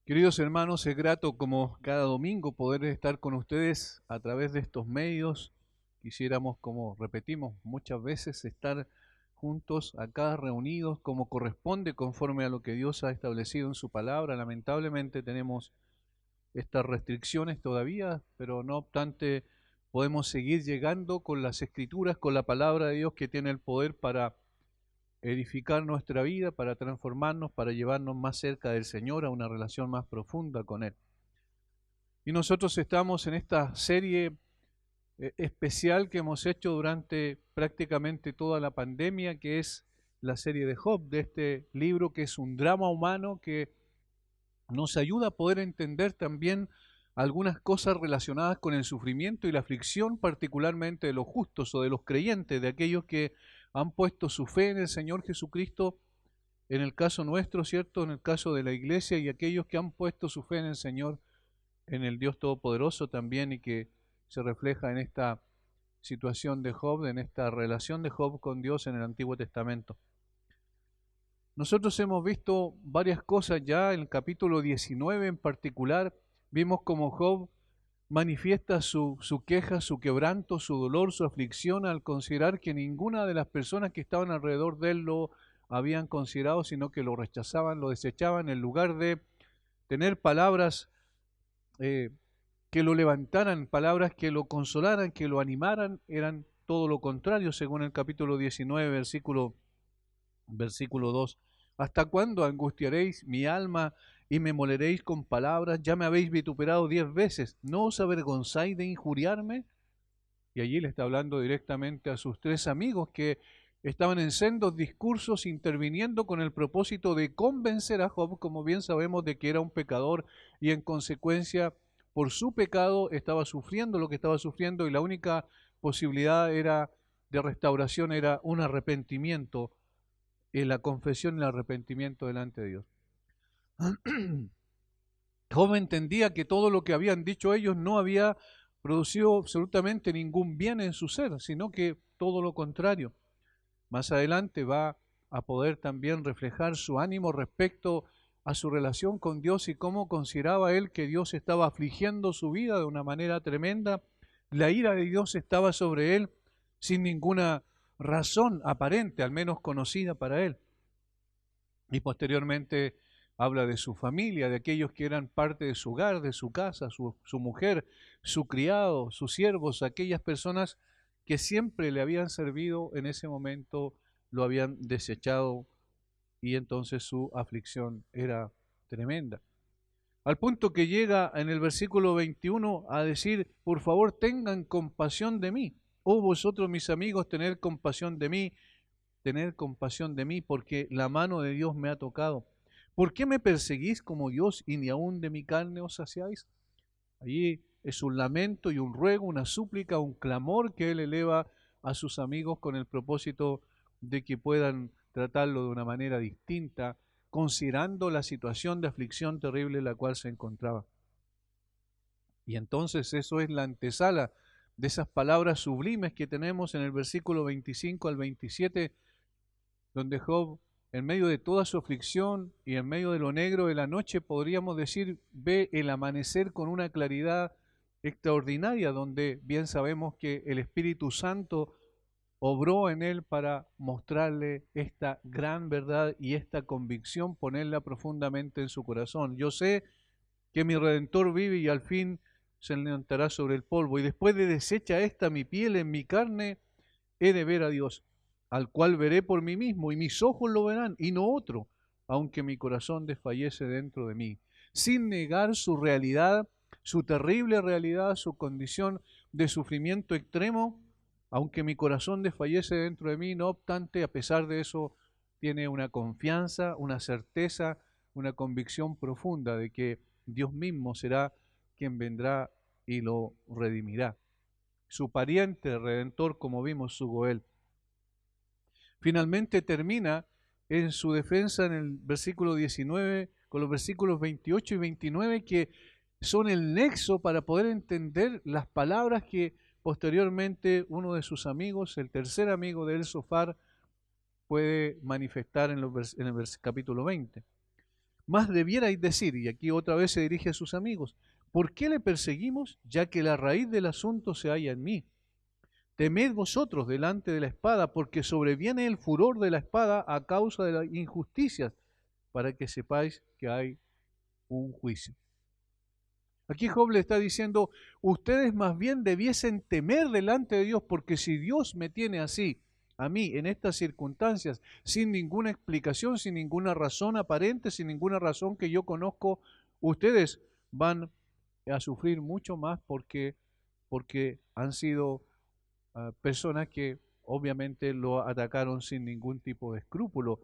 Queridos hermanos, es grato como cada domingo poder estar con ustedes a través de estos medios. Quisiéramos, como repetimos muchas veces, estar juntos acá reunidos como corresponde conforme a lo que Dios ha establecido en su palabra. Lamentablemente tenemos estas restricciones todavía, pero no obstante podemos seguir llegando con las escrituras, con la palabra de Dios que tiene el poder para edificar nuestra vida, para transformarnos, para llevarnos más cerca del Señor, a una relación más profunda con Él. Y nosotros estamos en esta serie especial que hemos hecho durante prácticamente toda la pandemia, que es la serie de Job, de este libro que es un drama humano que nos ayuda a poder entender también algunas cosas relacionadas con el sufrimiento y la aflicción, particularmente de los justos o de los creyentes, de aquellos que han puesto su fe en el Señor Jesucristo, en el caso nuestro, ¿cierto? En el caso de la iglesia, y aquellos que han puesto su fe en el Señor, en el Dios Todopoderoso también, y que se refleja en esta situación de Job, en esta relación de Job con Dios en el Antiguo Testamento. Nosotros hemos visto varias cosas ya, en el capítulo 19 en particular, vimos cómo Job manifiesta su queja, su quebranto, su dolor, su aflicción, al considerar que ninguna de las personas que estaban alrededor de él lo habían considerado, sino que lo rechazaban, lo desechaban, en lugar de tener palabras eh, que lo levantaran, palabras que lo consolaran, que lo animaran, eran todo lo contrario, según el capítulo 19, versículo 2. ¿Hasta cuándo angustiaréis mi alma y me moleréis con palabras? Ya me habéis vituperado 10 veces. ¿No os avergonzáis de injuriarme? Y allí le está hablando directamente a sus tres amigos que estaban en sendos discursos interviniendo con el propósito de convencer a Job, como bien sabemos, de que era un pecador y en consecuencia por su pecado estaba sufriendo lo que estaba sufriendo, y la única posibilidad era de restauración era un arrepentimiento, la confesión y el arrepentimiento delante de Dios. Job entendía que todo lo que habían dicho ellos no había producido absolutamente ningún bien en su ser, sino que todo lo contrario. Más adelante va a poder también reflejar su ánimo respecto a su relación con Dios y cómo consideraba él que Dios estaba afligiendo su vida de una manera tremenda. La ira de Dios estaba sobre él sin ninguna razón aparente, al menos conocida para él. Y posteriormente habla de su familia, de aquellos que eran parte de su hogar, de su casa, su mujer, su criado, sus siervos, aquellas personas que siempre le habían servido, en ese momento lo habían desechado, y entonces su aflicción era tremenda. Al punto que llega en el versículo 21 a decir: por favor tengan compasión de mí, oh vosotros mis amigos, tener compasión de mí, porque la mano de Dios me ha tocado. ¿Por qué me perseguís como Dios y ni aun de mi carne os saciáis? Allí es un lamento y un ruego, una súplica, un clamor que él eleva a sus amigos con el propósito de que puedan tratarlo de una manera distinta, considerando la situación de aflicción terrible en la cual se encontraba. Y entonces eso es la antesala de esas palabras sublimes que tenemos en el versículo 25 al 27, donde Job, en medio de toda su aflicción y en medio de lo negro de la noche, podríamos decir, ve el amanecer con una claridad extraordinaria, donde bien sabemos que el Espíritu Santo obró en él para mostrarle esta gran verdad y esta convicción, ponerla profundamente en su corazón. Yo sé que mi Redentor vive y al fin se levantará sobre el polvo, y después de deshecha esta mi piel en mi carne, he de ver a Dios, al cual veré por mí mismo, y mis ojos lo verán, y no otro, aunque mi corazón desfallece dentro de mí, sin negar su realidad, su terrible realidad, su condición de sufrimiento extremo. Aunque mi corazón desfallece dentro de mí, no obstante, a pesar de eso, tiene una confianza, una certeza, una convicción profunda de que Dios mismo será quien vendrá y lo redimirá. Su pariente redentor, como vimos, su Goel. Finalmente termina en su defensa en el versículo 19 con los versículos 28 y 29, que son el nexo para poder entender las palabras que posteriormente uno de sus amigos, el tercer amigo de El-Sofar, puede manifestar en el capítulo 20. Más debierais decir, y aquí otra vez se dirige a sus amigos, ¿por qué le perseguimos? Ya que la raíz del asunto se halla en mí. Temed vosotros delante de la espada, porque sobreviene el furor de la espada a causa de las injusticias, para que sepáis que hay un juicio. Aquí Job le está diciendo, ustedes más bien debiesen temer delante de Dios, porque si Dios me tiene así, a mí, en estas circunstancias, sin ninguna explicación, sin ninguna razón aparente, sin ninguna razón que yo conozco, ustedes van a sufrir mucho más porque han sido personas que obviamente lo atacaron sin ningún tipo de escrúpulo.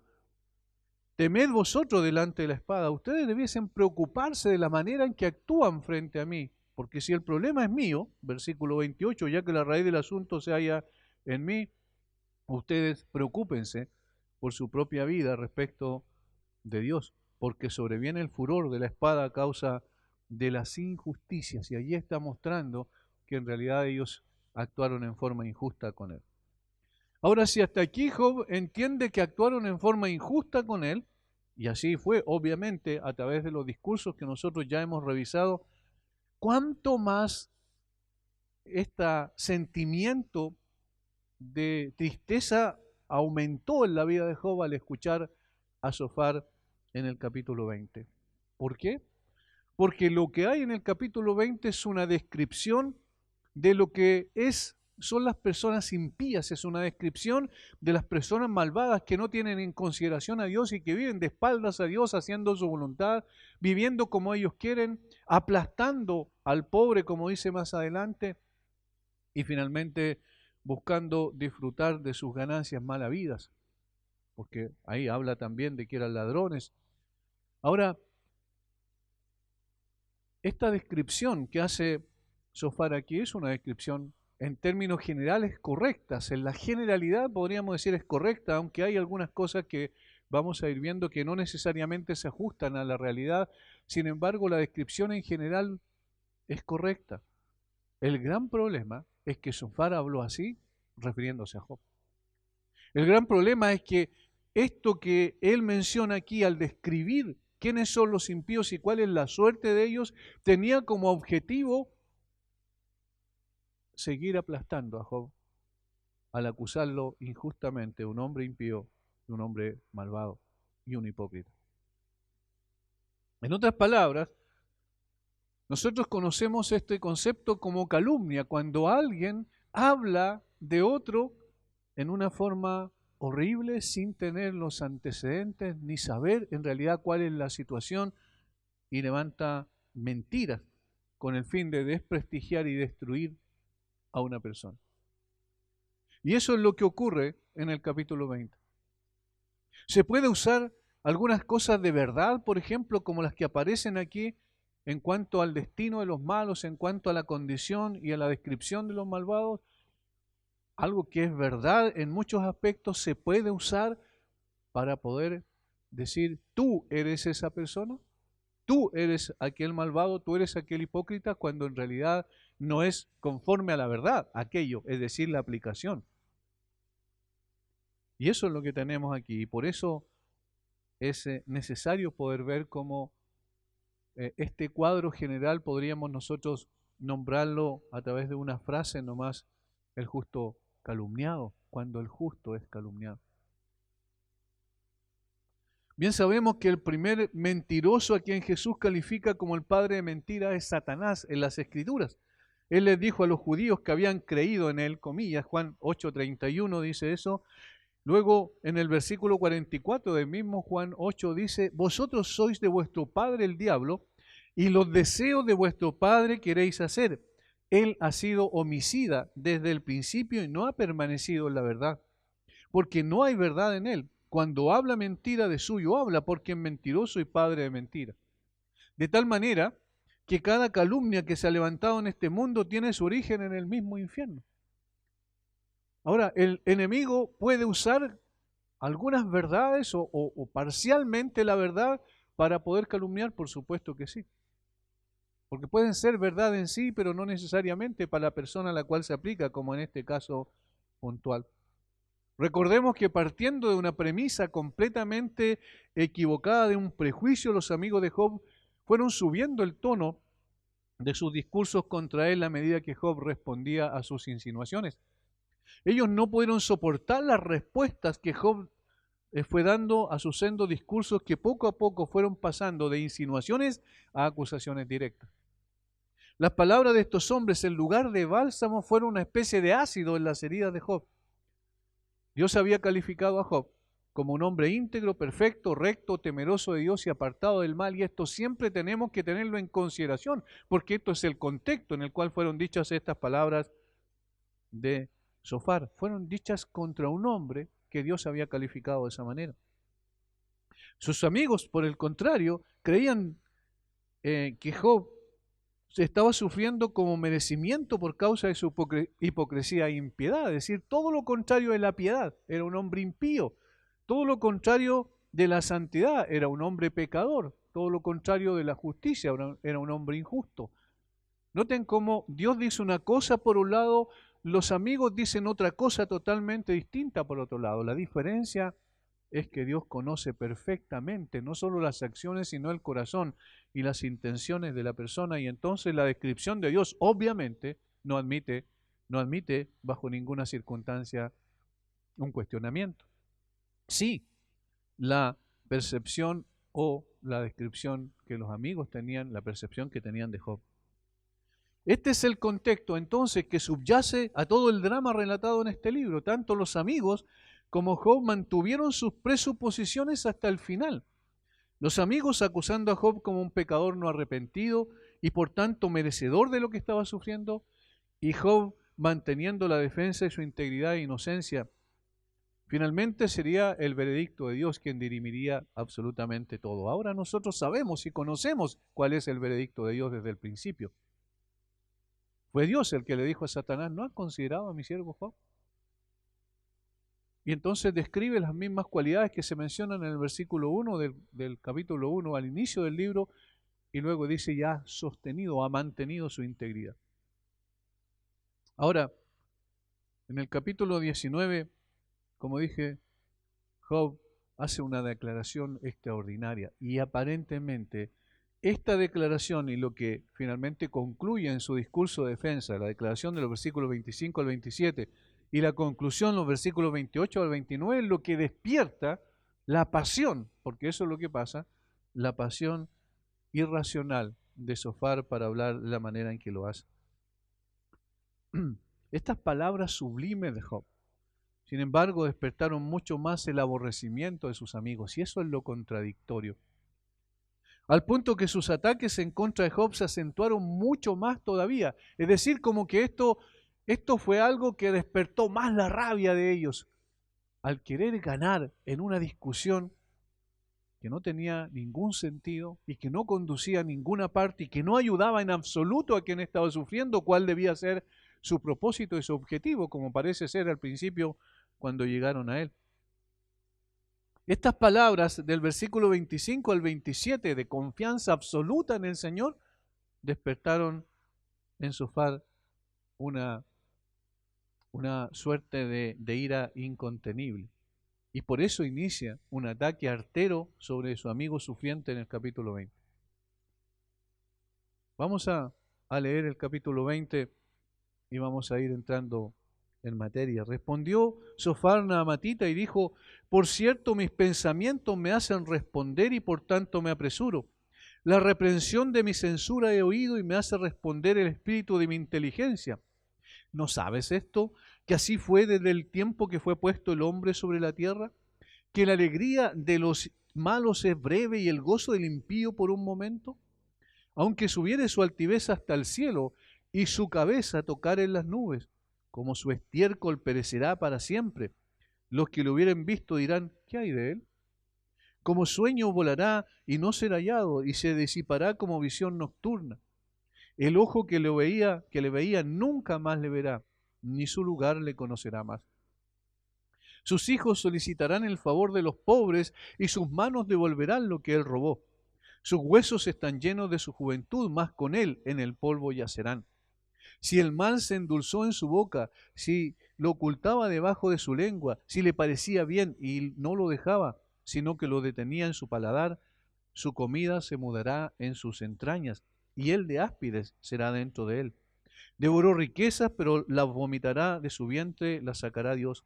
Temed vosotros delante de la espada. Ustedes debiesen preocuparse de la manera en que actúan frente a mí. Porque si el problema es mío, versículo 28, ya que la raíz del asunto se halla en mí, ustedes preocúpense por su propia vida respecto de Dios. Porque sobreviene el furor de la espada a causa de las injusticias. Y allí está mostrando que en realidad ellos actuaron en forma injusta con él. Ahora, si hasta aquí Job entiende que actuaron en forma injusta con él, y así fue, obviamente, a través de los discursos que nosotros ya hemos revisado, ¿cuánto más este sentimiento de tristeza aumentó en la vida de Job al escuchar a Sofar en el capítulo 20? ¿Por qué? Porque lo que hay en el capítulo 20 es una descripción de lo que son las personas impías, es una descripción de las personas malvadas que no tienen en consideración a Dios y que viven de espaldas a Dios haciendo su voluntad, viviendo como ellos quieren, aplastando al pobre, como dice más adelante, y finalmente buscando disfrutar de sus ganancias mal habidas, porque ahí habla también de que eran ladrones. Ahora, esta descripción que hace Sofar aquí es una descripción en términos generales correctas. En la generalidad podríamos decir es correcta, aunque hay algunas cosas que vamos a ir viendo que no necesariamente se ajustan a la realidad. Sin embargo, la descripción en general es correcta. El gran problema es que Sofar habló así refiriéndose a Job. El gran problema es que esto que él menciona aquí al describir quiénes son los impíos y cuál es la suerte de ellos, tenía como objetivo seguir aplastando a Job al acusarlo injustamente de un hombre impío, de un hombre malvado y un hipócrita. En otras palabras, nosotros conocemos este concepto como calumnia, cuando alguien habla de otro en una forma horrible sin tener los antecedentes ni saber en realidad cuál es la situación y levanta mentiras con el fin de desprestigiar y destruir a una persona. Y eso es lo que ocurre en el capítulo 20. Se puede usar algunas cosas de verdad, por ejemplo, como las que aparecen aquí en cuanto al destino de los malos, en cuanto a la condición y a la descripción de los malvados. Algo que es verdad en muchos aspectos se puede usar para poder decir, tú eres esa persona, tú eres aquel malvado, tú eres aquel hipócrita, cuando en realidad no es conforme a la verdad aquello, es decir, la aplicación. Y eso es lo que tenemos aquí, y por eso es necesario poder ver cómo este cuadro general podríamos nosotros nombrarlo a través de una frase nomás, el justo calumniado, cuando el justo es calumniado. Bien sabemos que el primer mentiroso a quien Jesús califica como el padre de mentira es Satanás en las Escrituras. Él les dijo a los judíos que habían creído en él, comillas, Juan 8:31 dice eso. Luego en el versículo 44 del mismo Juan 8 dice, vosotros sois de vuestro padre el diablo y los deseos de vuestro padre queréis hacer. Él ha sido homicida desde el principio y no ha permanecido en la verdad, porque no hay verdad en él. Cuando habla mentira, de suyo habla, porque es mentiroso y padre de mentira. De tal manera que cada calumnia que se ha levantado en este mundo tiene su origen en el mismo infierno. Ahora, el enemigo puede usar algunas verdades o parcialmente la verdad para poder calumniar, por supuesto que sí. Porque pueden ser verdad en sí, pero no necesariamente para la persona a la cual se aplica, como en este caso puntual. Recordemos que partiendo de una premisa completamente equivocada, de un prejuicio, los amigos de Job fueron subiendo el tono de sus discursos contra él a medida que Job respondía a sus insinuaciones. Ellos no pudieron soportar las respuestas que Job fue dando a sus sendos discursos, que poco a poco fueron pasando de insinuaciones a acusaciones directas. Las palabras de estos hombres, en lugar de bálsamo, fueron una especie de ácido en las heridas de Job. Dios había calificado a Job como un hombre íntegro, perfecto, recto, temeroso de Dios y apartado del mal, y esto siempre tenemos que tenerlo en consideración, porque esto es el contexto en el cual fueron dichas estas palabras de Zofar. Fueron dichas contra un hombre que Dios había calificado de esa manera. Sus amigos, por el contrario, creían que Job se estaba sufriendo como merecimiento por causa de su hipocresía e impiedad, es decir, todo lo contrario de la piedad, era un hombre impío, todo lo contrario de la santidad, era un hombre pecador, todo lo contrario de la justicia, era un hombre injusto. Noten cómo Dios dice una cosa por un lado, los amigos dicen otra cosa totalmente distinta por otro lado. La diferencia es que Dios conoce perfectamente no solo las acciones, sino el corazón y las intenciones de la persona, y entonces la descripción de Dios obviamente no admite bajo ninguna circunstancia un cuestionamiento. Sí, la percepción o la descripción que los amigos tenían, la percepción que tenían de Job. Este es el contexto entonces que subyace a todo el drama relatado en este libro. Tanto los amigos como Job mantuvieron sus presuposiciones hasta el final. Los amigos acusando a Job como un pecador no arrepentido y por tanto merecedor de lo que estaba sufriendo, y Job manteniendo la defensa de su integridad e inocencia. Finalmente sería el veredicto de Dios quien dirimiría absolutamente todo. Ahora nosotros sabemos y conocemos cuál es el veredicto de Dios desde el principio. Fue Dios el que le dijo a Satanás: ¿no has considerado a mi siervo Job? Y entonces describe las mismas cualidades que se mencionan en el versículo 1 del capítulo 1 al inicio del libro, y luego dice: ya ha sostenido, ha mantenido su integridad. Ahora, en el capítulo 19, como dije, Job hace una declaración extraordinaria, y aparentemente esta declaración y lo que finalmente concluye en su discurso de defensa, la declaración de los versículos 25 al 27 y la conclusión, los versículos 28 al 29, lo que despierta la pasión, porque eso es lo que pasa, la pasión irracional de Zofar para hablar de la manera en que lo hace. Estas palabras sublimes de Job, sin embargo, despertaron mucho más el aborrecimiento de sus amigos, y eso es lo contradictorio. Al punto que sus ataques en contra de Job se acentuaron mucho más todavía. Es decir, como que esto fue algo que despertó más la rabia de ellos, al querer ganar en una discusión que no tenía ningún sentido y que no conducía a ninguna parte y que no ayudaba en absoluto a quien estaba sufriendo, cuál debía ser su propósito y su objetivo, como parece ser al principio cuando llegaron a él. Estas palabras del versículo 25 al 27 de confianza absoluta en el Señor despertaron en Zofar una suerte de ira incontenible. Y por eso inicia un ataque artero sobre su amigo sufriente en el capítulo 20. Vamos a leer el capítulo 20 y vamos a ir entrando en materia. Respondió Zofar Naamatita y dijo: por cierto, mis pensamientos me hacen responder y por tanto me apresuro. La reprensión de mi censura he oído y me hace responder el espíritu de mi inteligencia. ¿No sabes esto? Que así fue desde el tiempo que fue puesto el hombre sobre la tierra, que la alegría de los malos es breve y el gozo del impío por un momento. Aunque subiere su altivez hasta el cielo y su cabeza tocar en las nubes, como su estiércol perecerá para siempre. Los que lo hubieren visto dirán: ¿qué hay de él? Como sueño volará y no será hallado, y se disipará como visión nocturna. El ojo que le veía nunca más le verá, ni su lugar le conocerá más. Sus hijos solicitarán el favor de los pobres, y sus manos devolverán lo que él robó. Sus huesos están llenos de su juventud, mas con él en el polvo yacerán. Si el mal se endulzó en su boca, si lo ocultaba debajo de su lengua, si le parecía bien y no lo dejaba, sino que lo detenía en su paladar, su comida se mudará en sus entrañas, y el de áspides será dentro de él. Devoró riquezas, pero las vomitará de su vientre, las sacará Dios.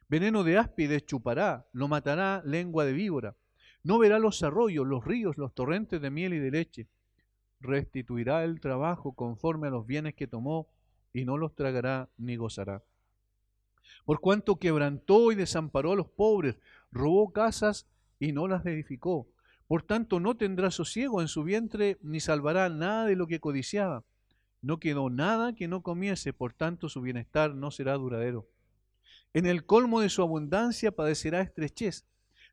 Veneno de áspides chupará, lo matará lengua de víbora. No verá los arroyos, los ríos, los torrentes de miel y de leche. Restituirá el trabajo conforme a los bienes que tomó, y no los tragará ni gozará. Por cuanto quebrantó y desamparó a los pobres, robó casas y no las edificó. Por tanto no tendrá sosiego en su vientre, ni salvará nada de lo que codiciaba. No quedó nada que no comiese, por tanto su bienestar no será duradero. En el colmo de su abundancia padecerá estrechez.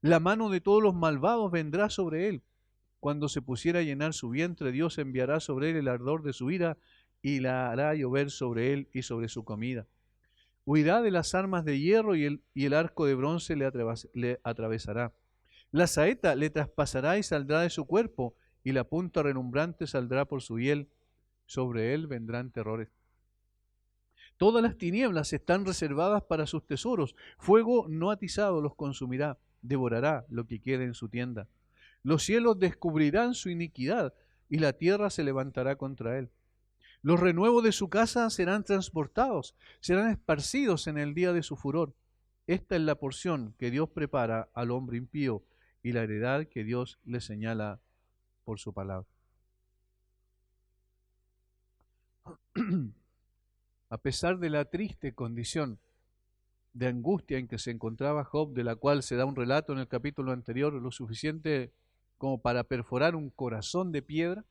La mano de todos los malvados vendrá sobre él. Cuando se pusiera a llenar su vientre, Dios enviará sobre él el ardor de su ira y la hará llover sobre él y sobre su comida. Huirá de las armas de hierro y el arco de bronce le atravesará. La saeta le traspasará y saldrá de su cuerpo, y la punta relumbrante saldrá por su hiel. Sobre él vendrán terrores. Todas las tinieblas están reservadas para sus tesoros. Fuego no atizado los consumirá, devorará lo que quede en su tienda. Los cielos descubrirán su iniquidad, y la tierra se levantará contra él. Los renuevos de su casa serán transportados, serán esparcidos en el día de su furor. Esta es la porción que Dios prepara al hombre impío y la heredad que Dios le señala por su palabra. A pesar de la triste condición de angustia en que se encontraba Job, de la cual se da un relato en el capítulo anterior, lo suficiente como para perforar un corazón de piedra,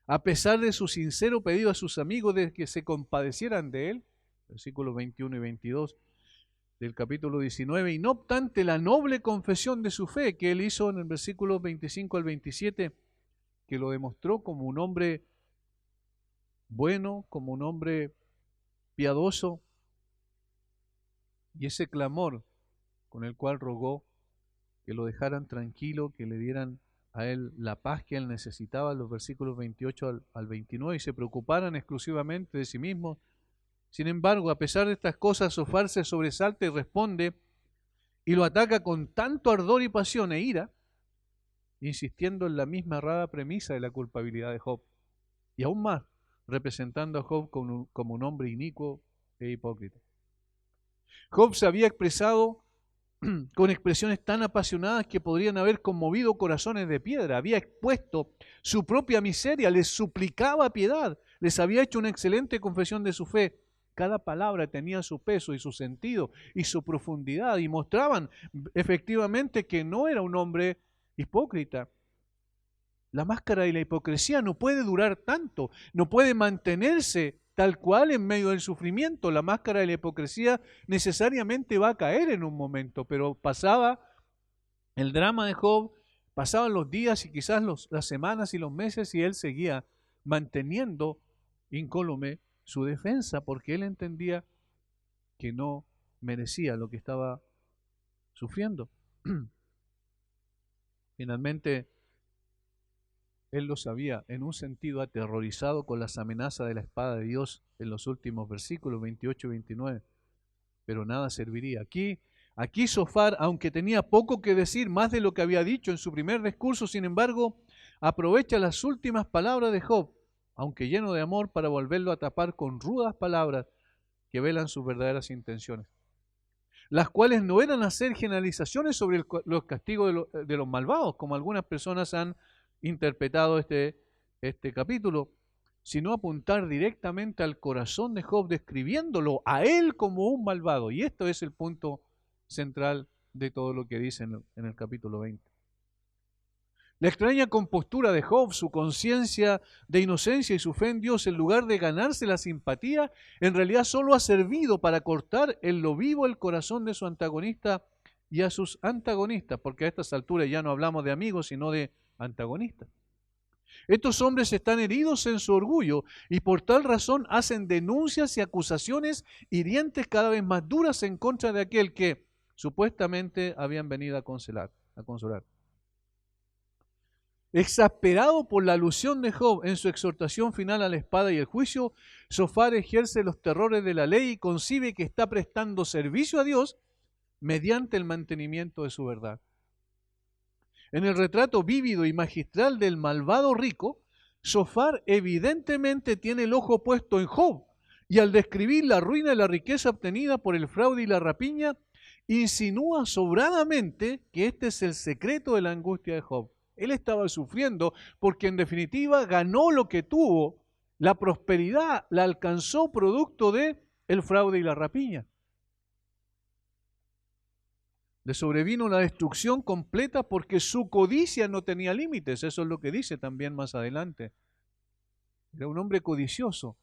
a pesar de su sincero pedido a sus amigos de que se compadecieran de él, versículos 21 y 22 del capítulo 19, y no obstante la noble confesión de su fe que él hizo en el versículo 25 al 27, que lo demostró como un hombre bueno, como un hombre piadoso, y ese clamor con el cual rogó que lo dejaran tranquilo, que le dieran a él la paz que él necesitaba, los versículos 28 al 29, y se preocuparan exclusivamente de sí mismos. Sin embargo, a pesar de estas cosas, Sofar se sobresalta y responde, y lo ataca con tanto ardor y pasión e ira, insistiendo en la misma errada premisa de la culpabilidad de Job, y aún más, representando a Job como un hombre inicuo e hipócrita. Job se había expresado con expresiones tan apasionadas que podrían haber conmovido corazones de piedra. Había expuesto su propia miseria, les suplicaba piedad, les había hecho una excelente confesión de su fe. Cada palabra tenía su peso y su sentido y su profundidad, y mostraban efectivamente que no era un hombre hipócrita. La máscara de la hipocresía no puede durar tanto, no puede mantenerse tal cual en medio del sufrimiento. La máscara de la hipocresía necesariamente va a caer en un momento, pero pasaba el drama de Job, pasaban los días y quizás las semanas y los meses, y él seguía manteniendo incólume su defensa, porque él entendía que no merecía lo que estaba sufriendo. Finalmente, él lo sabía, en un sentido aterrorizado con las amenazas de la espada de Dios en los últimos versículos 28 y 29. Pero nada serviría. Aquí Sofar, aunque tenía poco que decir, más de lo que había dicho en su primer discurso, sin embargo, aprovecha las últimas palabras de Job, aunque lleno de amor, para volverlo a tapar con rudas palabras que velan sus verdaderas intenciones, las cuales no eran hacer generalizaciones sobre los castigos de los malvados, como algunas personas han interpretado este capítulo, sino apuntar directamente al corazón de Job, describiéndolo a él como un malvado. Y esto es el punto central de todo lo que dice en el capítulo 20. La extraña compostura de Job, su conciencia de inocencia y su fe en Dios, en lugar de ganarse la simpatía, en realidad solo ha servido para cortar en lo vivo el corazón de su antagonista y a sus antagonistas, porque a estas alturas ya no hablamos de amigos, sino de antagonistas. Estos hombres están heridos en su orgullo y por tal razón hacen denuncias y acusaciones hirientes cada vez más duras en contra de aquel que supuestamente habían venido a consolar. Exasperado por la alusión de Job en su exhortación final a la espada y el juicio, Sofar ejerce los terrores de la ley y concibe que está prestando servicio a Dios mediante el mantenimiento de su verdad. En el retrato vívido y magistral del malvado rico, Sofar evidentemente tiene el ojo puesto en Job, y al describir la ruina y la riqueza obtenida por el fraude y la rapiña, insinúa sobradamente que este es el secreto de la angustia de Job. Él estaba sufriendo porque en definitiva ganó lo que tuvo, la prosperidad la alcanzó producto de el fraude y la rapiña. Le sobrevino la destrucción completa porque su codicia no tenía límites. Eso es lo que dice también más adelante. Era un hombre codicioso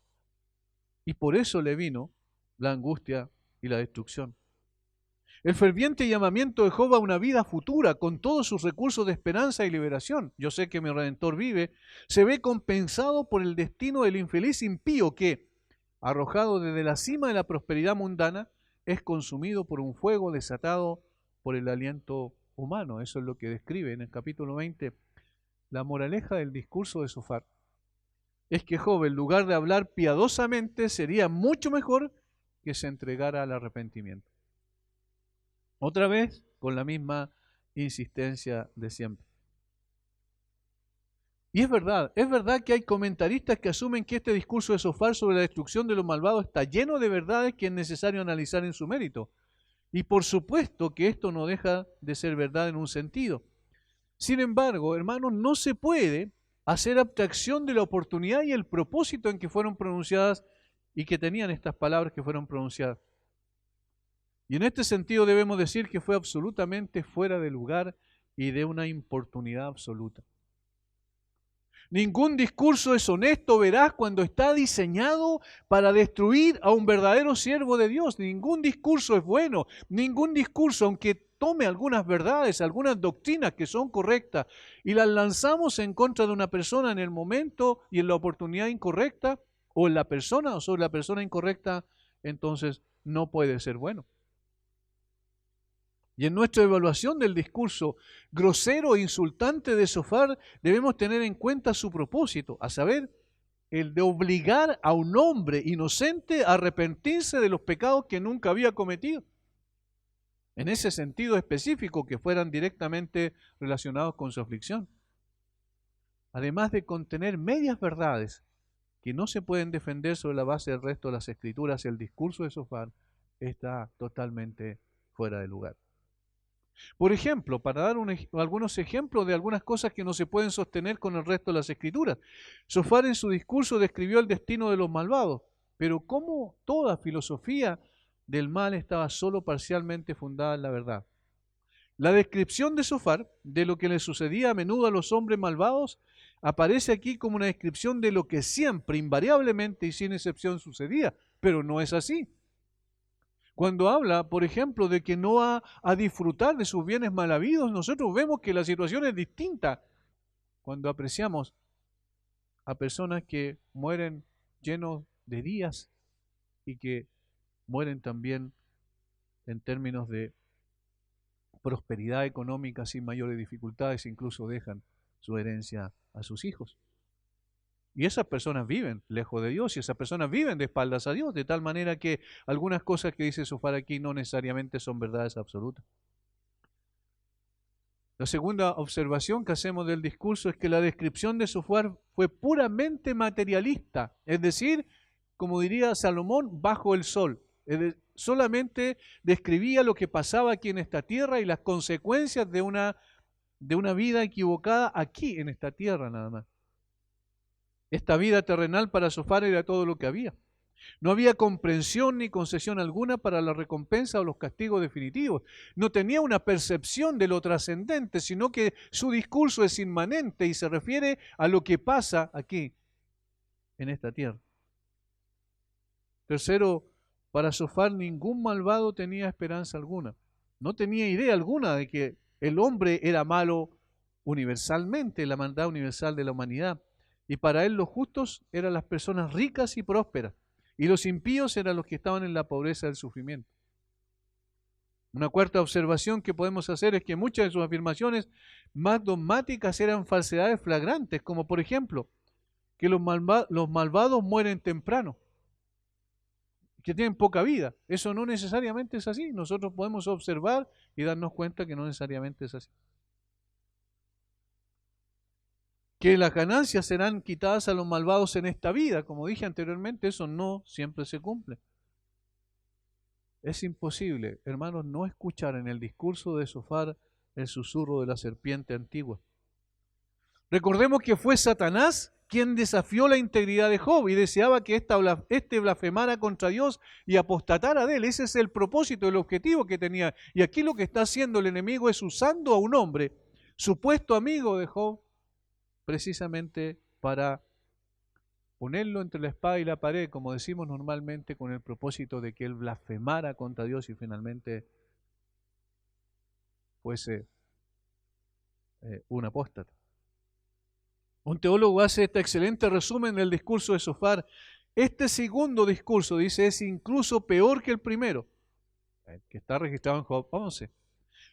y por eso le vino la angustia y la destrucción. El ferviente llamamiento de Job a una vida futura con todos sus recursos de esperanza y liberación, yo sé que mi Redentor vive, se ve compensado por el destino del infeliz impío que, arrojado desde la cima de la prosperidad mundana, es consumido por un fuego desatado por el aliento humano. Eso es lo que describe en el capítulo 20. La moraleja del discurso de Sofar es que Job, en lugar de hablar piadosamente, sería mucho mejor que se entregara al arrepentimiento. Otra vez, con la misma insistencia de siempre. Y es verdad que hay comentaristas que asumen que este discurso de Sofar sobre la destrucción de los malvados está lleno de verdades que es necesario analizar en su mérito. Y por supuesto que esto no deja de ser verdad en un sentido. Sin embargo, hermanos, no se puede hacer abstracción de la oportunidad y el propósito en que fueron pronunciadas y que tenían estas palabras que fueron pronunciadas. Y en este sentido debemos decir que fue absolutamente fuera de lugar y de una importunidad absoluta. Ningún discurso es honesto o veraz cuando está diseñado para destruir a un verdadero siervo de Dios. Ningún discurso es bueno. Ningún discurso, aunque tome algunas verdades, algunas doctrinas que son correctas y las lanzamos en contra de una persona en el momento y en la oportunidad incorrecta, o en la persona o sobre la persona incorrecta, entonces no puede ser bueno. Y en nuestra evaluación del discurso grosero e insultante de Sofar debemos tener en cuenta su propósito, a saber, el de obligar a un hombre inocente a arrepentirse de los pecados que nunca había cometido. En ese sentido específico, que fueran directamente relacionados con su aflicción. Además de contener medias verdades que no se pueden defender sobre la base del resto de las escrituras, el discurso de Sofar está totalmente fuera de lugar. Por ejemplo, para dar algunos ejemplos de algunas cosas que no se pueden sostener con el resto de las escrituras. Sofar en su discurso describió el destino de los malvados, pero como toda filosofía del mal estaba solo parcialmente fundada en la verdad. La descripción de Sofar de lo que le sucedía a menudo a los hombres malvados aparece aquí como una descripción de lo que siempre, invariablemente y sin excepción sucedía, pero no es así. Cuando habla, por ejemplo, de que no va a disfrutar de sus bienes mal habidos, nosotros vemos que la situación es distinta cuando apreciamos a personas que mueren llenos de días y que mueren también en términos de prosperidad económica sin mayores dificultades, incluso dejan su herencia a sus hijos. Y esas personas viven lejos de Dios y esas personas viven de espaldas a Dios, de tal manera que algunas cosas que dice Sofar aquí no necesariamente son verdades absolutas. La segunda observación que hacemos del discurso es que la descripción de Sofar fue puramente materialista, es decir, como diría Salomón, bajo el sol. Solamente describía lo que pasaba aquí en esta tierra y las consecuencias de una vida equivocada aquí en esta tierra nada más. Esta vida terrenal para Sofar era todo lo que había. No había comprensión ni concesión alguna para la recompensa o los castigos definitivos. No tenía una percepción de lo trascendente, sino que su discurso es inmanente y se refiere a lo que pasa aquí, en esta tierra. Tercero, para Sofar ningún malvado tenía esperanza alguna. No tenía idea alguna de que el hombre era malo universalmente, la maldad universal de la humanidad. Y para él los justos eran las personas ricas y prósperas, y los impíos eran los que estaban en la pobreza del sufrimiento. Una cuarta observación que podemos hacer es que muchas de sus afirmaciones más dogmáticas eran falsedades flagrantes, como por ejemplo, que los malvados mueren temprano, que tienen poca vida. Eso no necesariamente es así. Nosotros podemos observar y darnos cuenta que no necesariamente es así. Que las ganancias serán quitadas a los malvados en esta vida. Como dije anteriormente, eso no siempre se cumple. Es imposible, hermanos, no escuchar en el discurso de Sofar el susurro de la serpiente antigua. Recordemos que fue Satanás quien desafió la integridad de Job y deseaba que éste blasfemara contra Dios y apostatara de él. Ese es el propósito, el objetivo que tenía. Y aquí lo que está haciendo el enemigo es usando a un hombre, supuesto amigo de Job, precisamente para ponerlo entre la espada y la pared, como decimos normalmente, con el propósito de que él blasfemara contra Dios y finalmente fuese un apóstata. Un teólogo hace este excelente resumen del discurso de Sofar. Este segundo discurso, dice, es incluso peor que el primero, que está registrado en Job 11.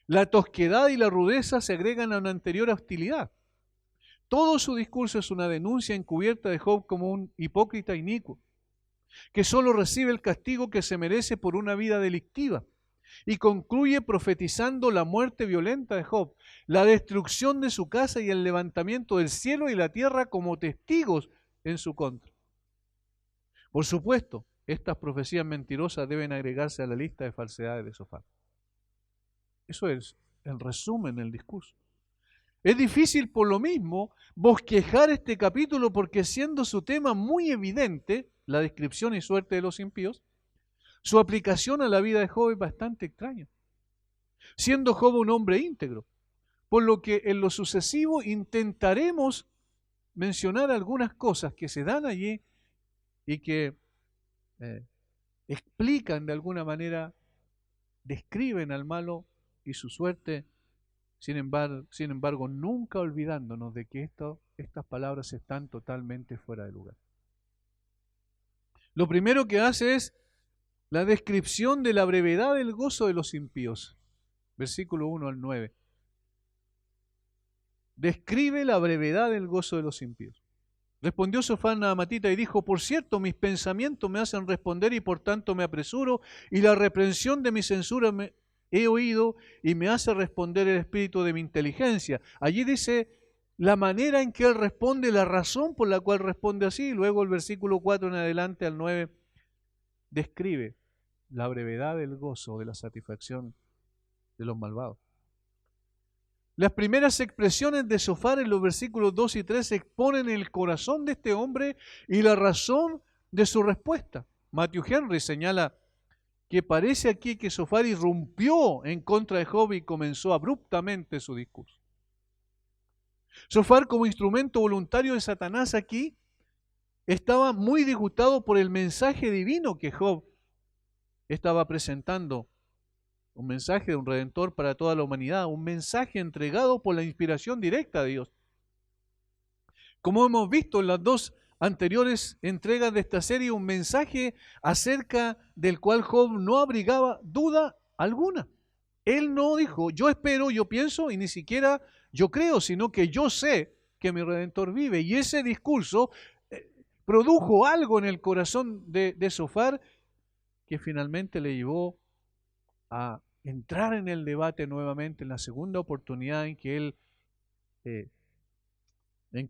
La tosquedad y la rudeza se agregan a una anterior hostilidad. Todo su discurso es una denuncia encubierta de Job como un hipócrita inicuo, que solo recibe el castigo que se merece por una vida delictiva, y concluye profetizando la muerte violenta de Job, la destrucción de su casa y el levantamiento del cielo y la tierra como testigos en su contra. Por supuesto, estas profecías mentirosas deben agregarse a la lista de falsedades de Sofar. Eso es el resumen del discurso. Es difícil por lo mismo bosquejar este capítulo porque siendo su tema muy evidente, la descripción y suerte de los impíos, su aplicación a la vida de Job es bastante extraña. Siendo Job un hombre íntegro, por lo que en lo sucesivo intentaremos mencionar algunas cosas que se dan allí y que explican de alguna manera, describen al malo y su suerte. Sin embargo, nunca olvidándonos de que estas palabras están totalmente fuera de lugar. Lo primero que hace es la descripción de la brevedad del gozo de los impíos. Versículo 1 al 9. Describe la brevedad del gozo de los impíos. Respondió Sofar Naamatita y dijo: por cierto, mis pensamientos me hacen responder y por tanto me apresuro, y la reprensión de mi censura he oído y me hace responder el espíritu de mi inteligencia. Allí dice la manera en que él responde, la razón por la cual responde así. Luego el versículo 4 en adelante al 9 describe la brevedad del gozo, de la satisfacción de los malvados. Las primeras expresiones de Sofar en los versículos 2 y 3 exponen el corazón de este hombre y la razón de su respuesta. Matthew Henry señala que parece aquí que Sofar irrumpió en contra de Job y comenzó abruptamente su discurso. Sofar, como instrumento voluntario de Satanás aquí, estaba muy disgustado por el mensaje divino que Job estaba presentando. Un mensaje de un redentor para toda la humanidad, un mensaje entregado por la inspiración directa de Dios. Como hemos visto en las dos anteriores entregas de esta serie, un mensaje acerca del cual Job no abrigaba duda alguna. Él no dijo, yo espero, yo pienso, y ni siquiera yo creo, sino que yo sé que mi Redentor vive. Y ese discurso produjo algo en el corazón de Sofar que finalmente le llevó a entrar en el debate nuevamente en la segunda oportunidad en que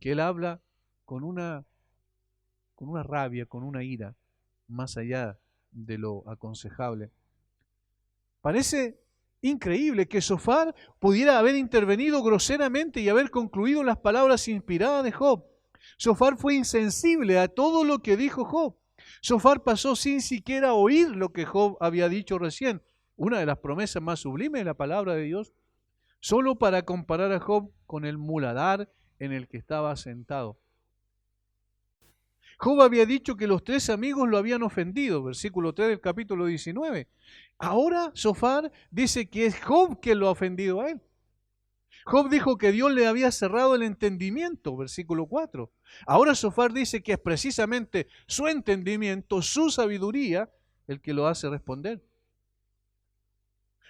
él habla con una rabia, con una ira, más allá de lo aconsejable. Parece increíble que Sofar pudiera haber intervenido groseramente y haber concluido las palabras inspiradas de Job. Sofar fue insensible a todo lo que dijo Job. Sofar pasó sin siquiera oír lo que Job había dicho recién, una de las promesas más sublimes de la palabra de Dios, solo para comparar a Job con el muladar en el que estaba sentado. Job había dicho que los 3 amigos lo habían ofendido, versículo 3 del capítulo 19. Ahora Sofar dice que es Job quien lo ha ofendido a él. Job dijo que Dios le había cerrado el entendimiento, versículo 4. Ahora Sofar dice que es precisamente su entendimiento, su sabiduría, el que lo hace responder.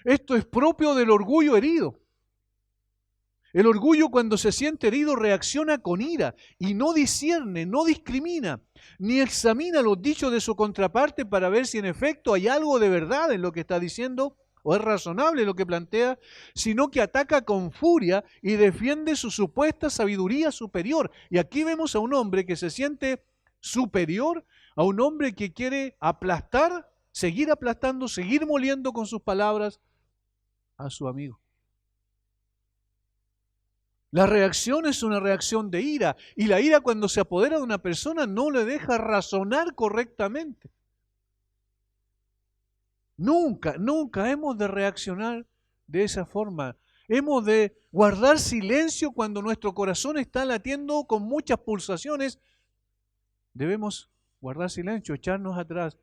Esto es propio del orgullo herido. El orgullo, cuando se siente herido, reacciona con ira y no discierne, no discrimina, ni examina los dichos de su contraparte para ver si en efecto hay algo de verdad en lo que está diciendo o es razonable lo que plantea, sino que ataca con furia y defiende su supuesta sabiduría superior. Y aquí vemos a un hombre que se siente superior, a un hombre que quiere aplastar, seguir aplastando, seguir moliendo con sus palabras a su amigo. La reacción es una reacción de ira, y la ira, cuando se apodera de una persona, no le deja razonar correctamente. Nunca, nunca hemos de reaccionar de esa forma. Hemos de guardar silencio cuando nuestro corazón está latiendo con muchas pulsaciones. Debemos guardar silencio, echarnos atrás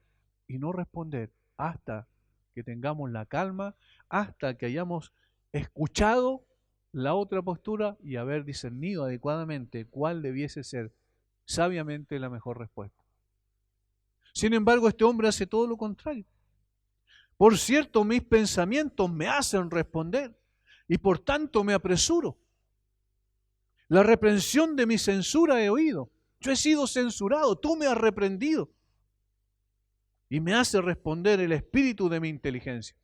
y no responder hasta que tengamos la calma, hasta que hayamos escuchado la otra postura y haber discernido adecuadamente cuál debiese ser sabiamente la mejor respuesta. Sin embargo, este hombre hace todo lo contrario. Por cierto, mis pensamientos me hacen responder y por tanto me apresuro. La reprensión de mi censura he oído. Yo he sido censurado, tú me has reprendido. Y me hace responder el espíritu de mi inteligencia.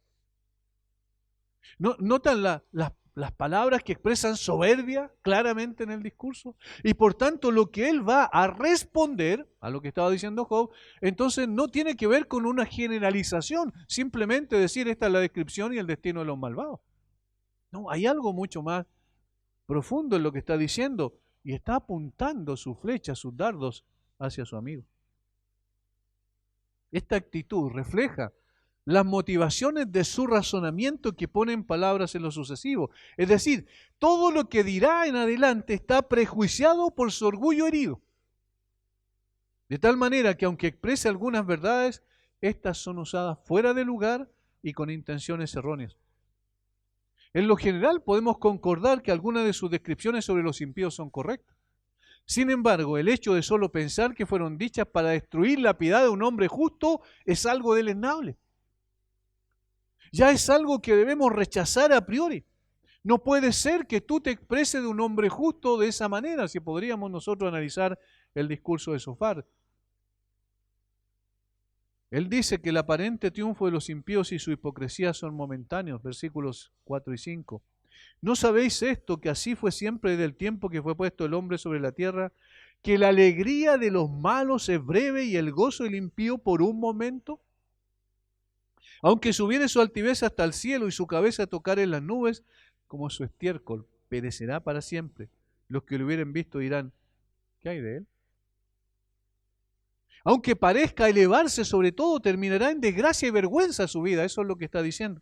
¿Notan las palabras que expresan soberbia claramente en el discurso? Y por tanto lo que él va a responder a lo que estaba diciendo Job, entonces no tiene que ver con una generalización, simplemente decir esta es la descripción y el destino de los malvados. No, hay algo mucho más profundo en lo que está diciendo y está apuntando sus flechas, sus dardos hacia su amigo. Esta actitud refleja las motivaciones de su razonamiento que pone en palabras en lo sucesivo. Es decir, todo lo que dirá en adelante está prejuiciado por su orgullo herido. De tal manera que aunque exprese algunas verdades, estas son usadas fuera de lugar y con intenciones erróneas. En lo general podemos concordar que algunas de sus descripciones sobre los impíos son correctas. Sin embargo, el hecho de solo pensar que fueron dichas para destruir la piedad de un hombre justo es algo deleznable. Ya es algo que debemos rechazar a priori. No puede ser que tú te expreses de un hombre justo de esa manera, si podríamos nosotros analizar el discurso de Sofar. Él dice que el aparente triunfo de los impíos y su hipocresía son momentáneos, versículos 4 y 5. ¿No sabéis esto, que así fue siempre desde el tiempo que fue puesto el hombre sobre la tierra, que la alegría de los malos es breve y el gozo del impío por un momento? Aunque subiere su altivez hasta el cielo y su cabeza tocar en las nubes, como su estiércol, perecerá para siempre. Los que lo hubieren visto dirán, ¿qué hay de él? Aunque parezca elevarse sobre todo, terminará en desgracia y vergüenza su vida. Eso es lo que está diciendo.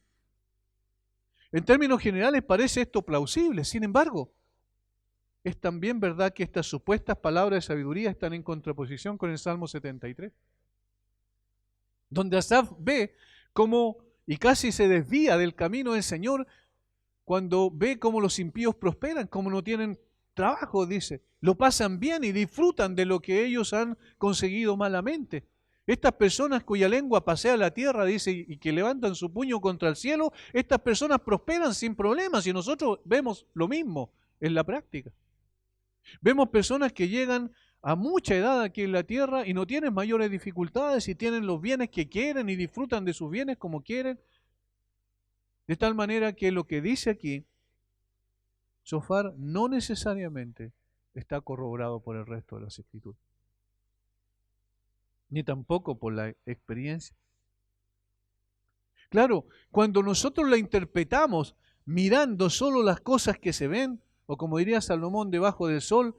En términos generales parece esto plausible. Sin embargo, es también verdad que estas supuestas palabras de sabiduría están en contraposición con el Salmo 73, donde Asaf ve cómo, y casi se desvía del camino del Señor, cuando ve cómo los impíos prosperan, cómo no tienen trabajo, dice, lo pasan bien y disfrutan de lo que ellos han conseguido malamente. Estas personas cuya lengua pasea la tierra, dice, y que levantan su puño contra el cielo, estas personas prosperan sin problemas y nosotros vemos lo mismo en la práctica. Vemos personas que llegan a mucha edad aquí en la tierra y no tienen mayores dificultades y tienen los bienes que quieren y disfrutan de sus bienes como quieren. De tal manera que lo que dice aquí Sofar no necesariamente está corroborado por el resto de las Escrituras, ni tampoco por la experiencia. Claro, cuando nosotros la interpretamos mirando solo las cosas que se ven, o como diría Salomón, debajo del sol,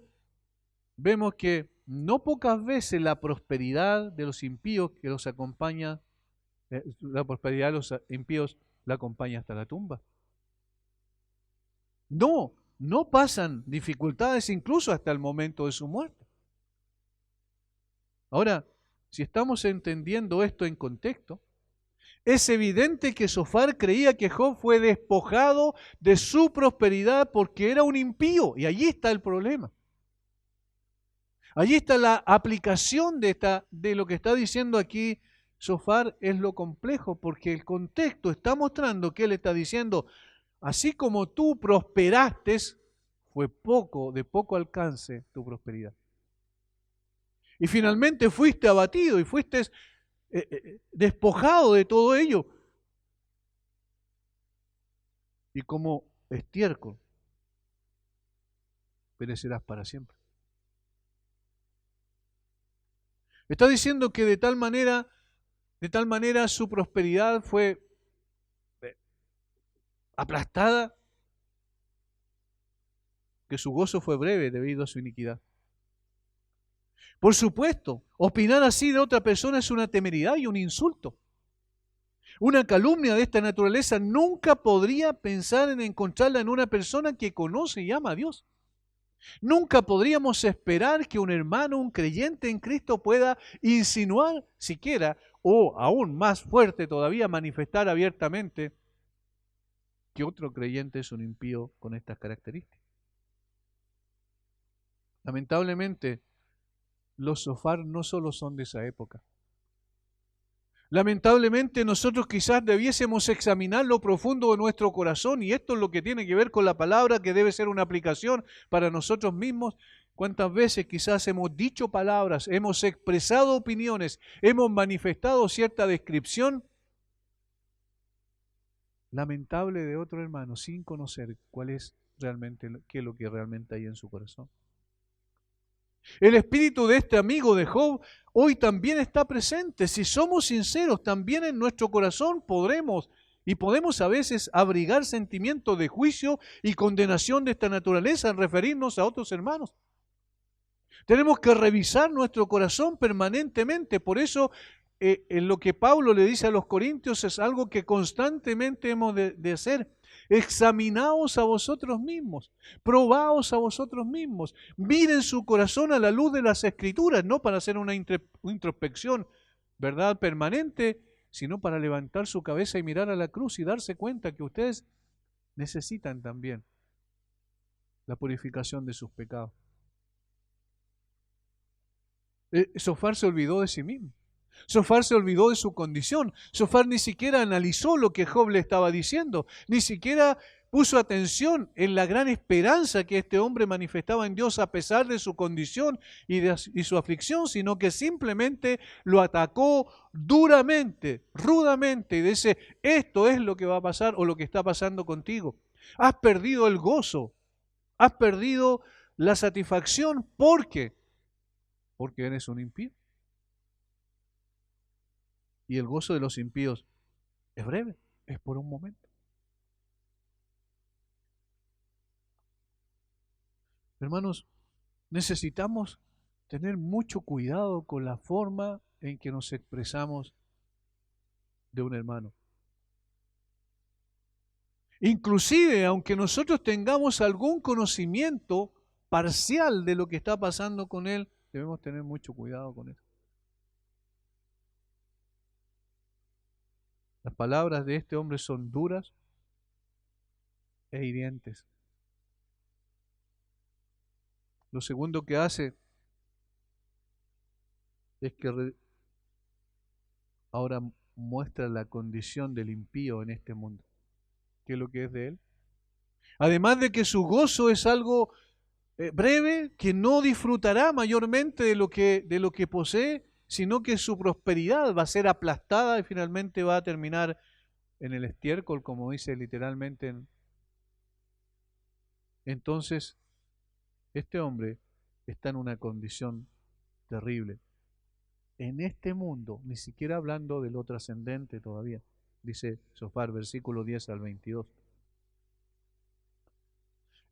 vemos que no pocas veces la prosperidad de los impíos que los acompaña, la prosperidad de los impíos la acompaña hasta la tumba. No pasan dificultades incluso hasta el momento de su muerte. Ahora, si estamos entendiendo esto en contexto, es evidente que Sofar creía que Job fue despojado de su prosperidad porque era un impío, y allí está el problema. Allí está la aplicación de lo que está diciendo aquí Sofar es lo complejo porque el contexto está mostrando que él está diciendo, así como tú prosperaste, fue de poco alcance tu prosperidad. Y finalmente fuiste abatido y fuiste despojado de todo ello. Y como estiércol, perecerás para siempre. Está diciendo que de tal manera su prosperidad fue aplastada, que su gozo fue breve debido a su iniquidad. Por supuesto, opinar así de otra persona es una temeridad y un insulto. Una calumnia de esta naturaleza nunca podría pensar en encontrarla en una persona que conoce y ama a Dios. Nunca podríamos esperar que un hermano, un creyente en Cristo pueda insinuar siquiera, o aún más fuerte todavía, manifestar abiertamente que otro creyente es un impío con estas características. Lamentablemente, los Sofar no solo son de esa época. Lamentablemente nosotros quizás debiésemos examinar lo profundo de nuestro corazón, y esto es lo que tiene que ver con la palabra, que debe ser una aplicación para nosotros mismos. ¿Cuántas veces quizás hemos dicho palabras, hemos expresado opiniones, hemos manifestado cierta descripción lamentable de otro hermano sin conocer cuál es realmente, qué es lo que realmente hay en su corazón? El espíritu de este amigo de Job hoy también está presente. Si somos sinceros, también en nuestro corazón podemos a veces abrigar sentimientos de juicio y condenación de esta naturaleza en referirnos a otros hermanos. Tenemos que revisar nuestro corazón permanentemente. Por eso, en lo que Pablo le dice a los corintios es algo que constantemente hemos de hacer. Examinaos a vosotros mismos, probaos a vosotros mismos, miren su corazón a la luz de las Escrituras, no para hacer una introspección, ¿verdad?, permanente, sino para levantar su cabeza y mirar a la cruz y darse cuenta que ustedes necesitan también la purificación de sus pecados. Sofar se olvidó de sí mismo. Sofar se olvidó de su condición. Sofar ni siquiera analizó lo que Job le estaba diciendo, ni siquiera puso atención en la gran esperanza que este hombre manifestaba en Dios a pesar de su condición y su aflicción, sino que simplemente lo atacó duramente, rudamente, y dice, esto es lo que va a pasar o lo que está pasando contigo. Has perdido el gozo, has perdido la satisfacción, porque eres un impío. Y el gozo de los impíos es breve, es por un momento. Hermanos, necesitamos tener mucho cuidado con la forma en que nos expresamos de un hermano. Inclusive, aunque nosotros tengamos algún conocimiento parcial de lo que está pasando con él, debemos tener mucho cuidado con eso. Las palabras de este hombre son duras e hirientes. Lo segundo que hace es que ahora muestra la condición del impío en este mundo. ¿Qué es lo que es de él? Además de que su gozo es algo breve, que no disfrutará mayormente de lo que posee, sino que su prosperidad va a ser aplastada y finalmente va a terminar en el estiércol, como dice literalmente. Entonces, este hombre está en una condición terrible. En este mundo, ni siquiera hablando de lo trascendente todavía, dice Sofar, versículo 10 al 22.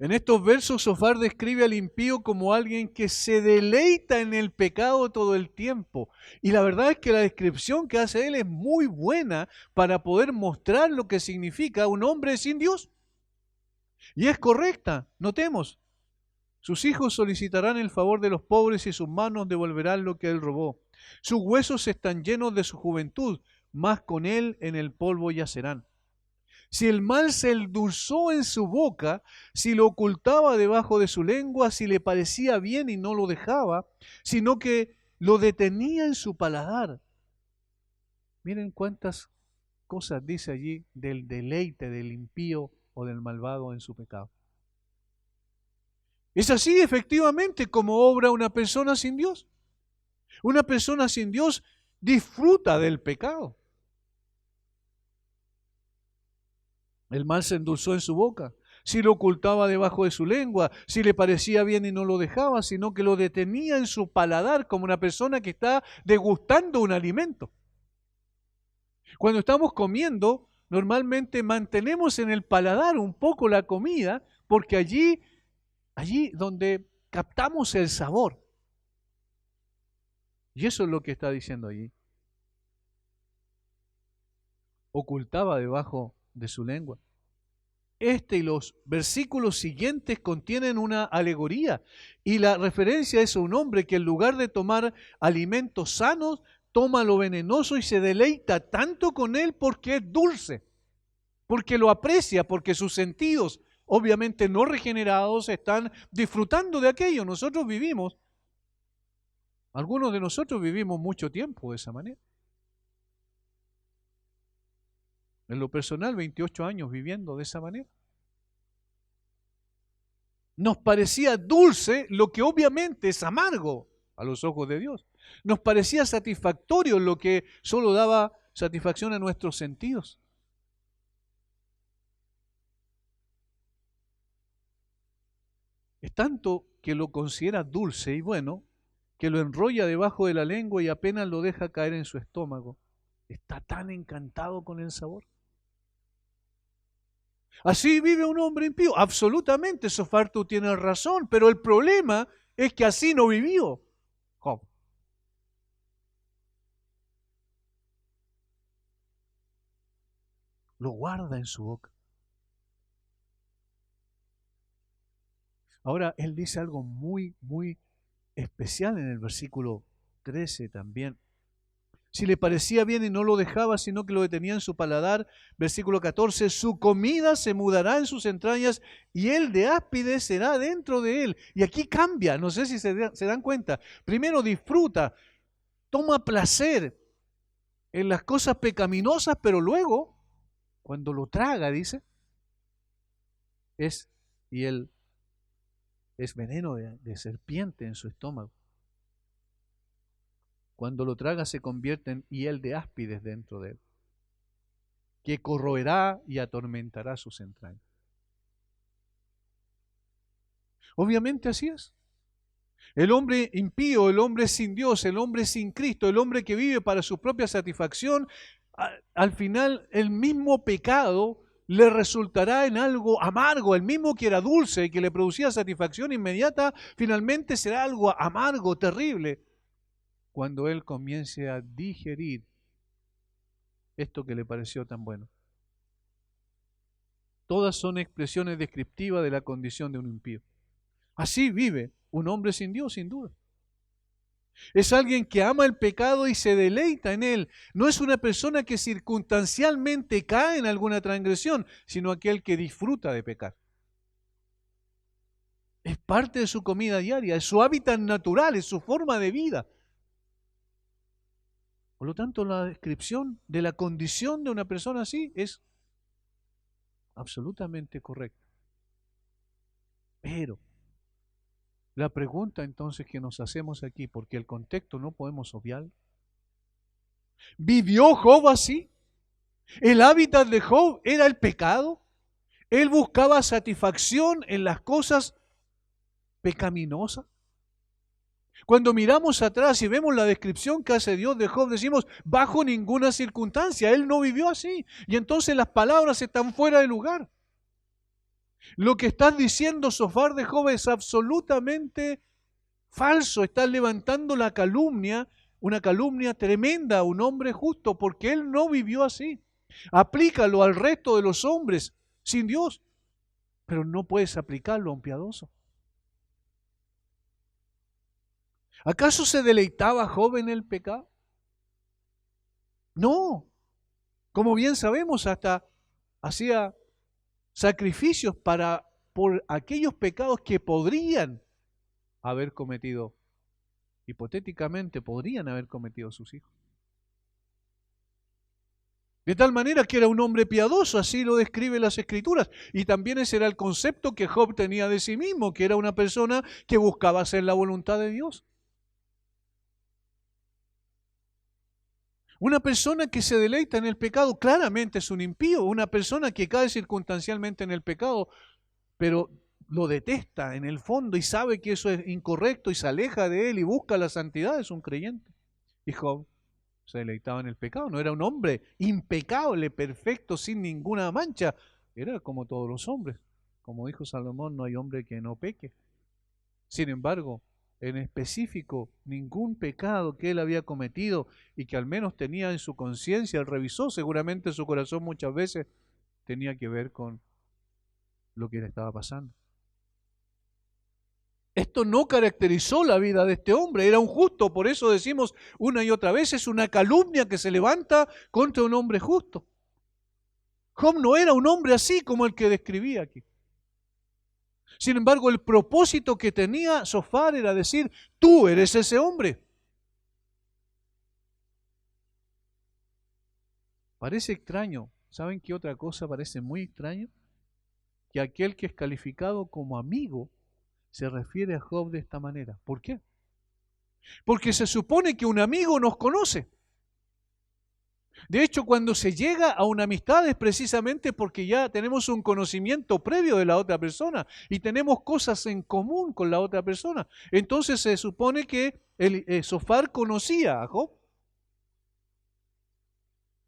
En estos versos Sofar describe al impío como alguien que se deleita en el pecado todo el tiempo. Y la verdad es que la descripción que hace él es muy buena para poder mostrar lo que significa un hombre sin Dios. Y es correcta, notemos. Sus hijos solicitarán el favor de los pobres y sus manos devolverán lo que él robó. Sus huesos están llenos de su juventud, mas con él en el polvo yacerán. Si el mal se endulzó en su boca, si lo ocultaba debajo de su lengua, si le parecía bien y no lo dejaba, sino que lo detenía en su paladar. Miren cuántas cosas dice allí del deleite del impío o del malvado en su pecado. Es así efectivamente como obra una persona sin Dios. Una persona sin Dios disfruta del pecado. El mal se endulzó en su boca. Si lo ocultaba debajo de su lengua, si le parecía bien y no lo dejaba, sino que lo detenía en su paladar como una persona que está degustando un alimento. Cuando estamos comiendo, normalmente mantenemos en el paladar un poco la comida, porque allí donde captamos el sabor. Y eso es lo que está diciendo allí. Ocultaba debajo de su lengua. Este y los versículos siguientes contienen una alegoría y la referencia es a un hombre que en lugar de tomar alimentos sanos, toma lo venenoso y se deleita tanto con él porque es dulce, porque lo aprecia, porque sus sentidos, obviamente no regenerados, están disfrutando de aquello. Algunos de nosotros vivimos mucho tiempo de esa manera. En lo personal, 28 años viviendo de esa manera. Nos parecía dulce lo que obviamente es amargo a los ojos de Dios. Nos parecía satisfactorio lo que solo daba satisfacción a nuestros sentidos. Es tanto que lo considera dulce y bueno, que lo enrolla debajo de la lengua y apenas lo deja caer en su estómago. Está tan encantado con el sabor. Así vive un hombre impío. Absolutamente, Sofar, tú tienes razón, pero el problema es que así no vivió Job. Lo guarda en su boca. Ahora, él dice algo muy, muy especial en el versículo 13 también. Si le parecía bien y no lo dejaba, sino que lo detenía en su paladar, versículo 14, su comida se mudará en sus entrañas y el de áspide será dentro de él. Y aquí cambia, no sé si se dan cuenta. Primero disfruta, toma placer en las cosas pecaminosas, pero luego, cuando lo traga, dice, y él es veneno de serpiente en su estómago. Cuando lo traga se convierte en hiel de áspides dentro de él, que corroerá y atormentará sus entrañas. Obviamente así es. El hombre impío, el hombre sin Dios, el hombre sin Cristo, el hombre que vive para su propia satisfacción, al final el mismo pecado le resultará en algo amargo. El mismo que era dulce y que le producía satisfacción inmediata, finalmente será algo amargo, terrible, cuando él comience a digerir esto que le pareció tan bueno. Todas son expresiones descriptivas de la condición de un impío. Así vive un hombre sin Dios, sin duda. Es alguien que ama el pecado y se deleita en él. No es una persona que circunstancialmente cae en alguna transgresión, sino aquel que disfruta de pecar. Es parte de su comida diaria, es su hábitat natural, es su forma de vida. Por lo tanto, la descripción de la condición de una persona así es absolutamente correcta. Pero la pregunta entonces que nos hacemos aquí, porque el contexto no podemos obviar, ¿vivió Job así? ¿El hábitat de Job era el pecado? ¿Él buscaba satisfacción en las cosas pecaminosas? Cuando miramos atrás y vemos la descripción que hace Dios de Job, decimos, bajo ninguna circunstancia, él no vivió así. Y entonces las palabras están fuera de lugar. Lo que estás diciendo, Sofar, de Job es absolutamente falso. Estás levantando la calumnia, una calumnia tremenda a un hombre justo, porque él no vivió así. Aplícalo al resto de los hombres sin Dios, pero no puedes aplicarlo a un piadoso. ¿Acaso se deleitaba Job en el pecado? No. Como bien sabemos, hasta hacía sacrificios por aquellos pecados que podrían haber cometido, hipotéticamente podrían haber cometido sus hijos. De tal manera que era un hombre piadoso, así lo describen las Escrituras. Y también ese era el concepto que Job tenía de sí mismo, que era una persona que buscaba hacer la voluntad de Dios. Una persona que se deleita en el pecado claramente es un impío. Una persona que cae circunstancialmente en el pecado, pero lo detesta en el fondo y sabe que eso es incorrecto y se aleja de él y busca la santidad, es un creyente. Y Job se deleitaba en el pecado. No era un hombre impecable, perfecto, sin ninguna mancha. Era como todos los hombres. Como dijo Salomón, no hay hombre que no peque. Sin embargo, en específico, ningún pecado que él había cometido y que al menos tenía en su conciencia, él revisó seguramente su corazón muchas veces, tenía que ver con lo que le estaba pasando. Esto no caracterizó la vida de este hombre, era un justo, por eso decimos una y otra vez, es una calumnia que se levanta contra un hombre justo. Job no era un hombre así como el que describía aquí. Sin embargo, el propósito que tenía Zofar era decir, tú eres ese hombre. Parece extraño, ¿saben qué otra cosa parece muy extraño? Que aquel que es calificado como amigo se refiere a Job de esta manera. ¿Por qué? Porque se supone que un amigo nos conoce. De hecho, cuando se llega a una amistad es precisamente porque ya tenemos un conocimiento previo de la otra persona y tenemos cosas en común con la otra persona. Entonces se supone que Zofar conocía a Job.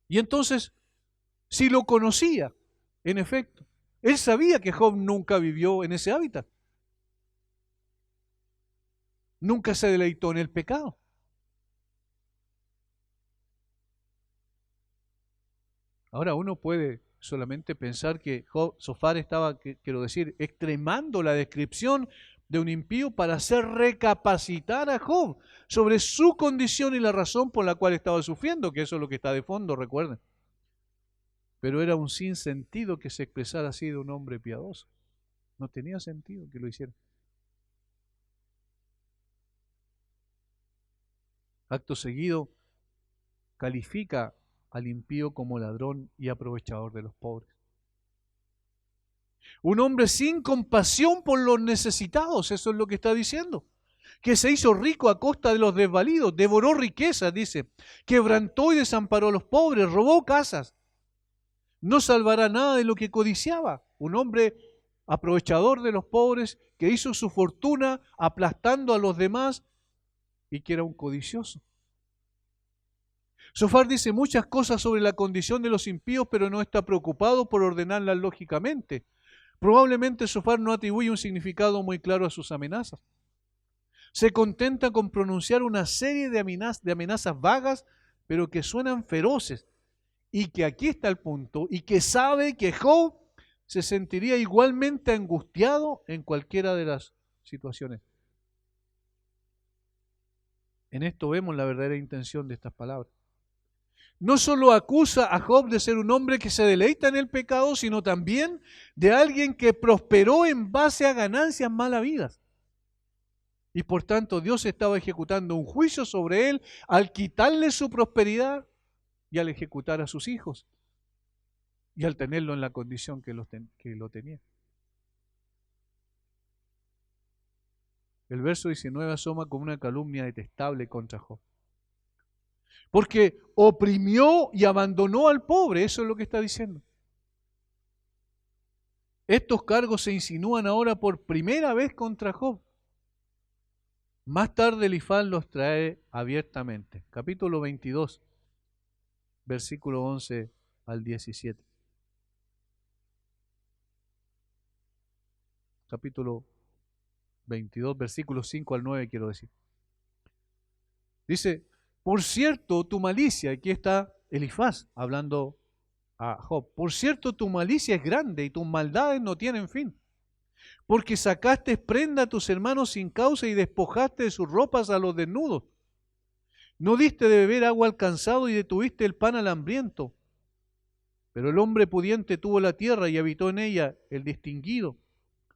Y entonces, si lo conocía, en efecto, él sabía que Job nunca vivió en ese hábitat. Nunca se deleitó en el pecado. Ahora uno puede solamente pensar que Zofar estaba, quiero decir, extremando la descripción de un impío para hacer recapacitar a Job sobre su condición y la razón por la cual estaba sufriendo, que eso es lo que está de fondo, recuerden. Pero era un sinsentido que se expresara así de un hombre piadoso. No tenía sentido que lo hiciera. Acto seguido, califica al impío como ladrón y aprovechador de los pobres. Un hombre sin compasión por los necesitados, eso es lo que está diciendo. Que se hizo rico a costa de los desvalidos, devoró riquezas, dice. Quebrantó y desamparó a los pobres, robó casas. No salvará nada de lo que codiciaba. Un hombre aprovechador de los pobres que hizo su fortuna aplastando a los demás y que era un codicioso. Zofar dice muchas cosas sobre la condición de los impíos, pero no está preocupado por ordenarlas lógicamente. Probablemente Zofar no atribuye un significado muy claro a sus amenazas. Se contenta con pronunciar una serie de amenazas vagas, pero que suenan feroces. Y que aquí está el punto, y que sabe que Job se sentiría igualmente angustiado en cualquiera de las situaciones. En esto vemos la verdadera intención de estas palabras. No solo acusa a Job de ser un hombre que se deleita en el pecado, sino también de alguien que prosperó en base a ganancias mal habidas. Y por tanto Dios estaba ejecutando un juicio sobre él al quitarle su prosperidad y al ejecutar a sus hijos y al tenerlo en la condición que lo tenía. El verso 19 asoma como una calumnia detestable contra Job. Porque oprimió y abandonó al pobre, eso es lo que está diciendo. Estos cargos se insinúan ahora por primera vez contra Job. Más tarde Elifaz los trae abiertamente. Capítulo 22, versículo 11 al 17. Capítulo 22, versículos 5 al 9, quiero decir. Dice, por cierto, tu malicia, aquí está Elifaz hablando a Job, por cierto, tu malicia es grande y tus maldades no tienen fin, porque sacaste prenda a tus hermanos sin causa y despojaste de sus ropas a los desnudos. No diste de beber agua al cansado y detuviste el pan al hambriento. Pero el hombre pudiente tuvo la tierra y habitó en ella el distinguido.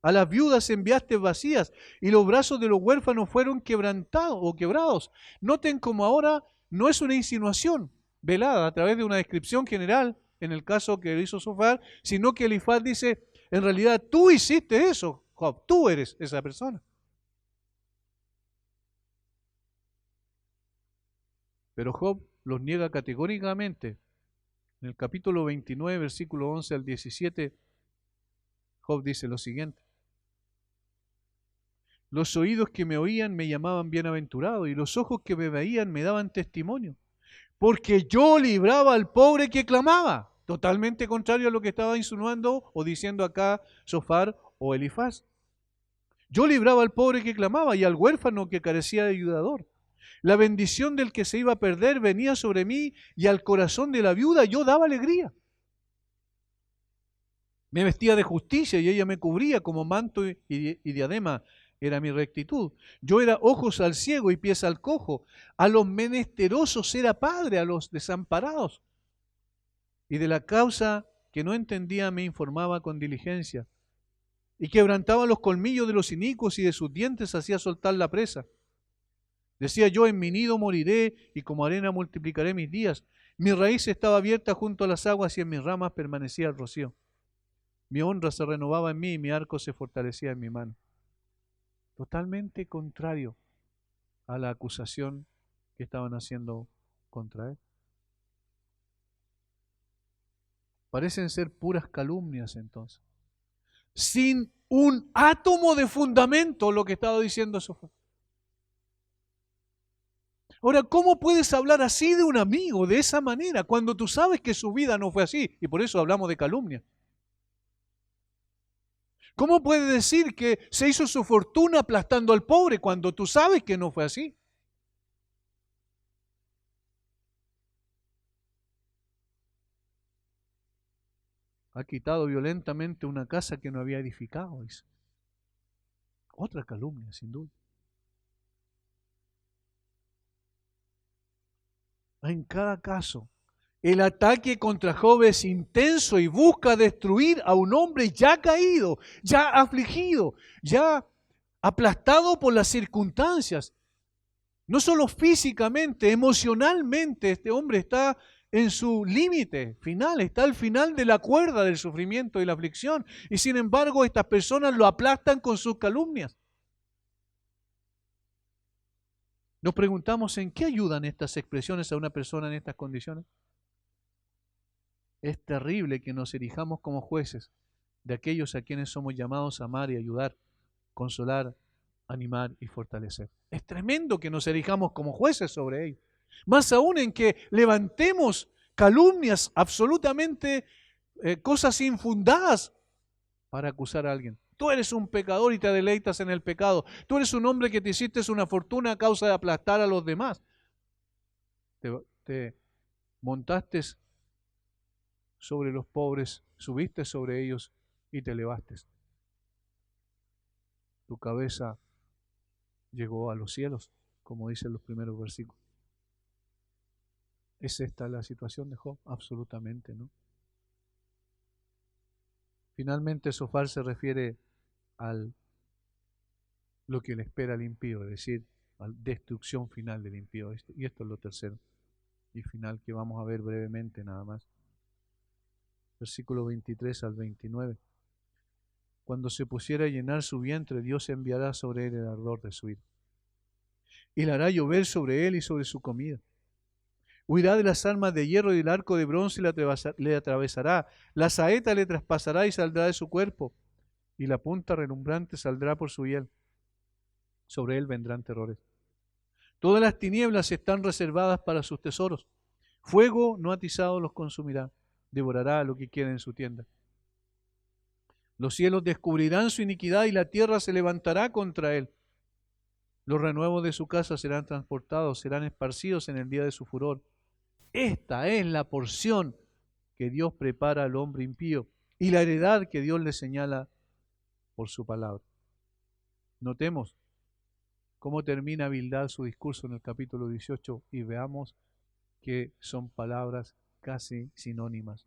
A las viudas enviaste vacías y los brazos de los huérfanos fueron quebrantados o quebrados. Noten como ahora no es una insinuación, velada a través de una descripción general, en el caso que hizo Sofar, sino que Elifaz dice, en realidad tú hiciste eso, Job, tú eres esa persona. Pero Job los niega categóricamente. En el capítulo 29, versículo 11 al 17, Job dice lo siguiente: los oídos que me oían me llamaban bienaventurado, y los ojos que me veían me daban testimonio, porque yo libraba al pobre que clamaba. Totalmente contrario a lo que estaba insinuando o diciendo acá Sofar o Elifaz. Yo libraba al pobre que clamaba y al huérfano que carecía de ayudador. La bendición del que se iba a perder venía sobre mí, y al corazón de la viuda yo daba alegría. Me vestía de justicia y ella me cubría, como manto y diadema era mi rectitud. Yo era ojos al ciego y pies al cojo. A los menesterosos era padre, a los desamparados. Y de la causa que no entendía me informaba con diligencia. Y quebrantaba los colmillos de los inicuos, y de sus dientes hacía soltar la presa. Decía yo, en mi nido moriré, y como arena multiplicaré mis días. Mi raíz estaba abierta junto a las aguas, y en mis ramas permanecía el rocío. Mi honra se renovaba en mí, y mi arco se fortalecía en mi mano. Totalmente contrario a la acusación que estaban haciendo contra él. Parecen ser puras calumnias entonces, sin un átomo de fundamento lo que estaba diciendo Sofar. Ahora, ¿cómo puedes hablar así de un amigo, de esa manera, cuando tú sabes que su vida no fue así? Y por eso hablamos de calumnia. ¿Cómo puedes decir que se hizo su fortuna aplastando al pobre cuando tú sabes que no fue así? Ha quitado violentamente una casa que no había edificado, dice. Otra calumnia, sin duda. En cada caso, el ataque contra Job es intenso y busca destruir a un hombre ya caído, ya afligido, ya aplastado por las circunstancias. No solo físicamente, emocionalmente, este hombre está en su límite final, está al final de la cuerda del sufrimiento y la aflicción. Y sin embargo, estas personas lo aplastan con sus calumnias. Nos preguntamos, ¿en qué ayudan estas expresiones a una persona en estas condiciones? Es terrible que nos erijamos como jueces de aquellos a quienes somos llamados a amar y ayudar, consolar, animar y fortalecer. Es tremendo que nos erijamos como jueces sobre ellos. Más aún en que levantemos calumnias absolutamente, cosas infundadas para acusar a alguien. Tú eres un pecador y te deleitas en el pecado. Tú eres un hombre que te hiciste una fortuna a causa de aplastar a los demás. Te montaste sobre los pobres, subiste sobre ellos y te elevaste. Tu cabeza llegó a los cielos, como dicen los primeros versículos. ¿Es esta la situación de Job? Absolutamente no. Finalmente, Sofar se refiere a lo que le espera al impío, es decir, a la destrucción final del impío. Y esto es lo tercero y final que vamos a ver brevemente nada más. Versículo 23 al 29. Cuando se pusiera a llenar su vientre, Dios enviará sobre él el ardor de su ira, y le hará llover sobre él y sobre su comida. Huirá de las armas de hierro, y del arco de bronce le atravesará. La saeta le traspasará y saldrá de su cuerpo, y la punta relumbrante saldrá por su hiel. Sobre él vendrán terrores. Todas las tinieblas están reservadas para sus tesoros. Fuego no atizado los consumirá. Devorará lo que quiera en su tienda. Los cielos descubrirán su iniquidad, y la tierra se levantará contra él. Los renuevos de su casa serán transportados, serán esparcidos en el día de su furor. Esta es la porción que Dios prepara al hombre impío, y la heredad que Dios le señala por su palabra. Notemos cómo termina Bildad su discurso en el capítulo 18 y veamos que son palabras casi sinónimas.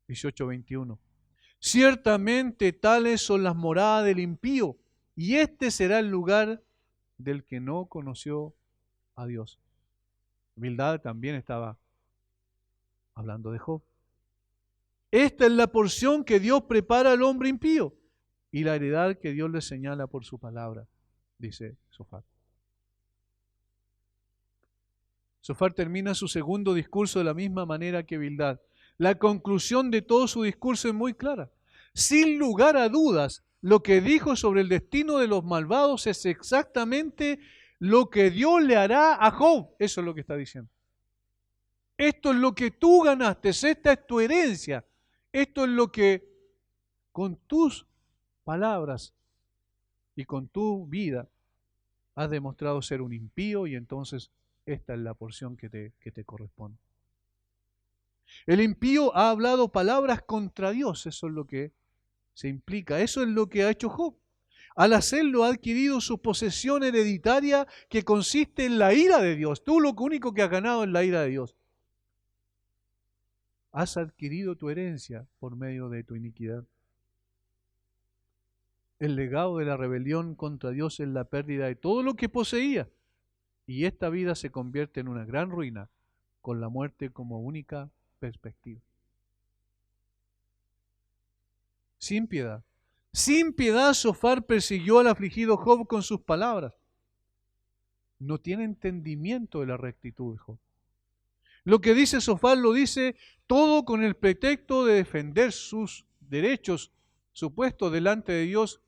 18:21. Ciertamente tales son las moradas del impío, y este será el lugar del que no conoció a Dios. Bildad también estaba hablando de Job. Esta es la porción que Dios prepara al hombre impío y la heredad que Dios le señala por su palabra, dice Sofar. Sofar termina su segundo discurso de la misma manera que Bildad. La conclusión de todo su discurso es muy clara. Sin lugar a dudas, lo que dijo sobre el destino de los malvados es exactamente lo que Dios le hará a Job. Eso es lo que está diciendo. Esto es lo que tú ganaste, esta es tu herencia. Esto es lo que con tus palabras y con tu vida has demostrado ser un impío y entonces esta es la porción que te corresponde. El impío ha hablado palabras contra Dios, eso es lo que se implica, eso es lo que ha hecho Job. Al hacerlo ha adquirido su posesión hereditaria que consiste en la ira de Dios. Tú lo único que has ganado es la ira de Dios. Has adquirido tu herencia por medio de tu iniquidad. El legado de la rebelión contra Dios es la pérdida de todo lo que poseía. Y esta vida se convierte en una gran ruina con la muerte como única perspectiva. Sin piedad. Sin piedad Sofar persiguió al afligido Job con sus palabras. No tiene entendimiento de la rectitud de Job. Lo que dice Sofar lo dice todo con el pretexto de defender sus derechos supuestos delante de Dios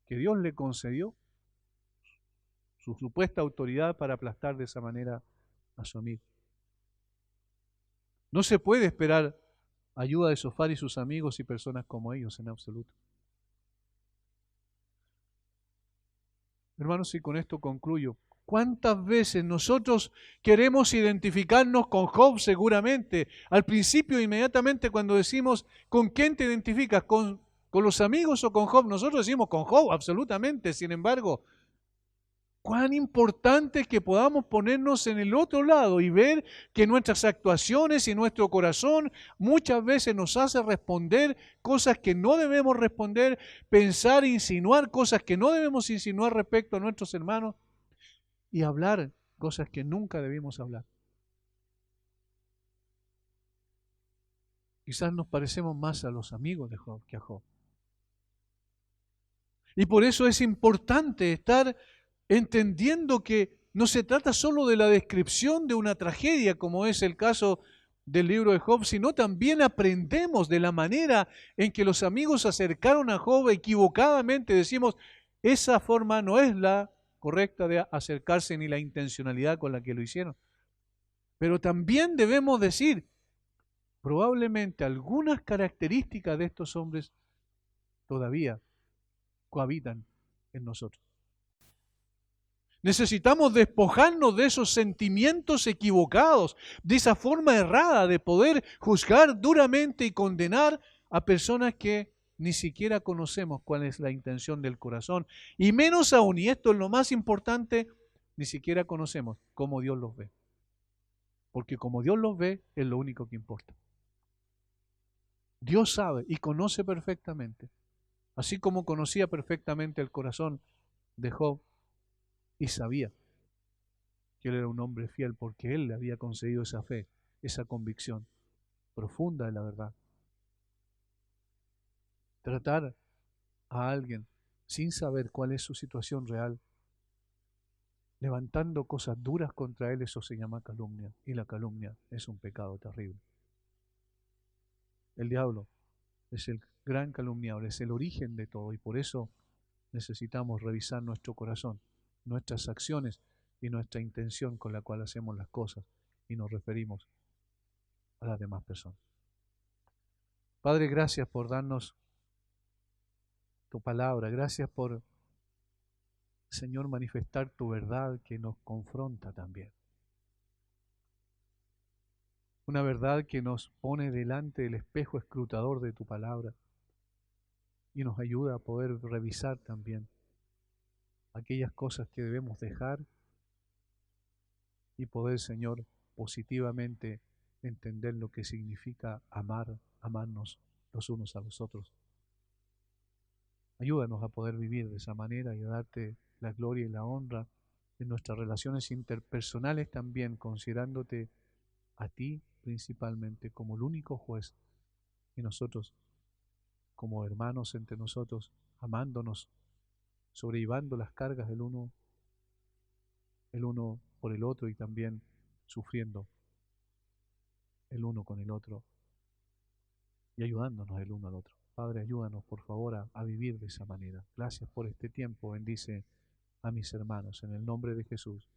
que Dios le concedió, su supuesta autoridad para aplastar de esa manera a su amigo. No se puede esperar ayuda de Sofar y sus amigos y personas como ellos en absoluto. Hermanos, y con esto concluyo. ¿Cuántas veces nosotros queremos identificarnos con Job seguramente? Al principio, inmediatamente cuando decimos, ¿con quién te identificas? ¿Con los amigos o con Job? Nosotros decimos con Job, absolutamente. Sin embargo, cuán importante es que podamos ponernos en el otro lado y ver que nuestras actuaciones y nuestro corazón muchas veces nos hace responder cosas que no debemos responder, pensar, insinuar cosas que no debemos insinuar respecto a nuestros hermanos y hablar cosas que nunca debimos hablar. Quizás nos parecemos más a los amigos de Job que a Job. Y por eso es importante estar entendiendo que no se trata solo de la descripción de una tragedia, como es el caso del libro de Job, sino también aprendemos de la manera en que los amigos se acercaron a Job equivocadamente. Decimos, esa forma no es la correcta de acercarse ni la intencionalidad con la que lo hicieron. Pero también debemos decir, probablemente algunas características de estos hombres todavía cohabitan en nosotros. Necesitamos despojarnos de esos sentimientos equivocados, de esa forma errada de poder juzgar duramente y condenar a personas que ni siquiera conocemos cuál es la intención del corazón. Y menos aún, y esto es lo más importante, ni siquiera conocemos cómo Dios los ve. Porque como Dios los ve, es lo único que importa. Dios sabe y conoce perfectamente, así como conocía perfectamente el corazón de Job y sabía que él era un hombre fiel porque él le había concedido esa fe, esa convicción profunda de la verdad. Tratar a alguien sin saber cuál es su situación real, levantando cosas duras contra él, eso se llama calumnia, y la calumnia es un pecado terrible. El diablo es el gran calumniador, es el origen de todo, y por eso necesitamos revisar nuestro corazón, nuestras acciones y nuestra intención con la cual hacemos las cosas y nos referimos a las demás personas. Padre, gracias por darnos tu palabra, gracias por, Señor, manifestar tu verdad que nos confronta también. Una verdad que nos pone delante del espejo escrutador de tu palabra y nos ayuda a poder revisar también aquellas cosas que debemos dejar y poder, Señor, positivamente entender lo que significa amarnos los unos a los otros. Ayúdanos a poder vivir de esa manera y a darte la gloria y la honra en nuestras relaciones interpersonales también, considerándote a ti principalmente como el único juez, y nosotros como hermanos entre nosotros, amándonos, sobrellevando las cargas el uno por el otro y también sufriendo el uno con el otro y ayudándonos el uno al otro. Padre, ayúdanos por favor a vivir de esa manera. Gracias por este tiempo. Bendice a mis hermanos en el nombre de Jesús.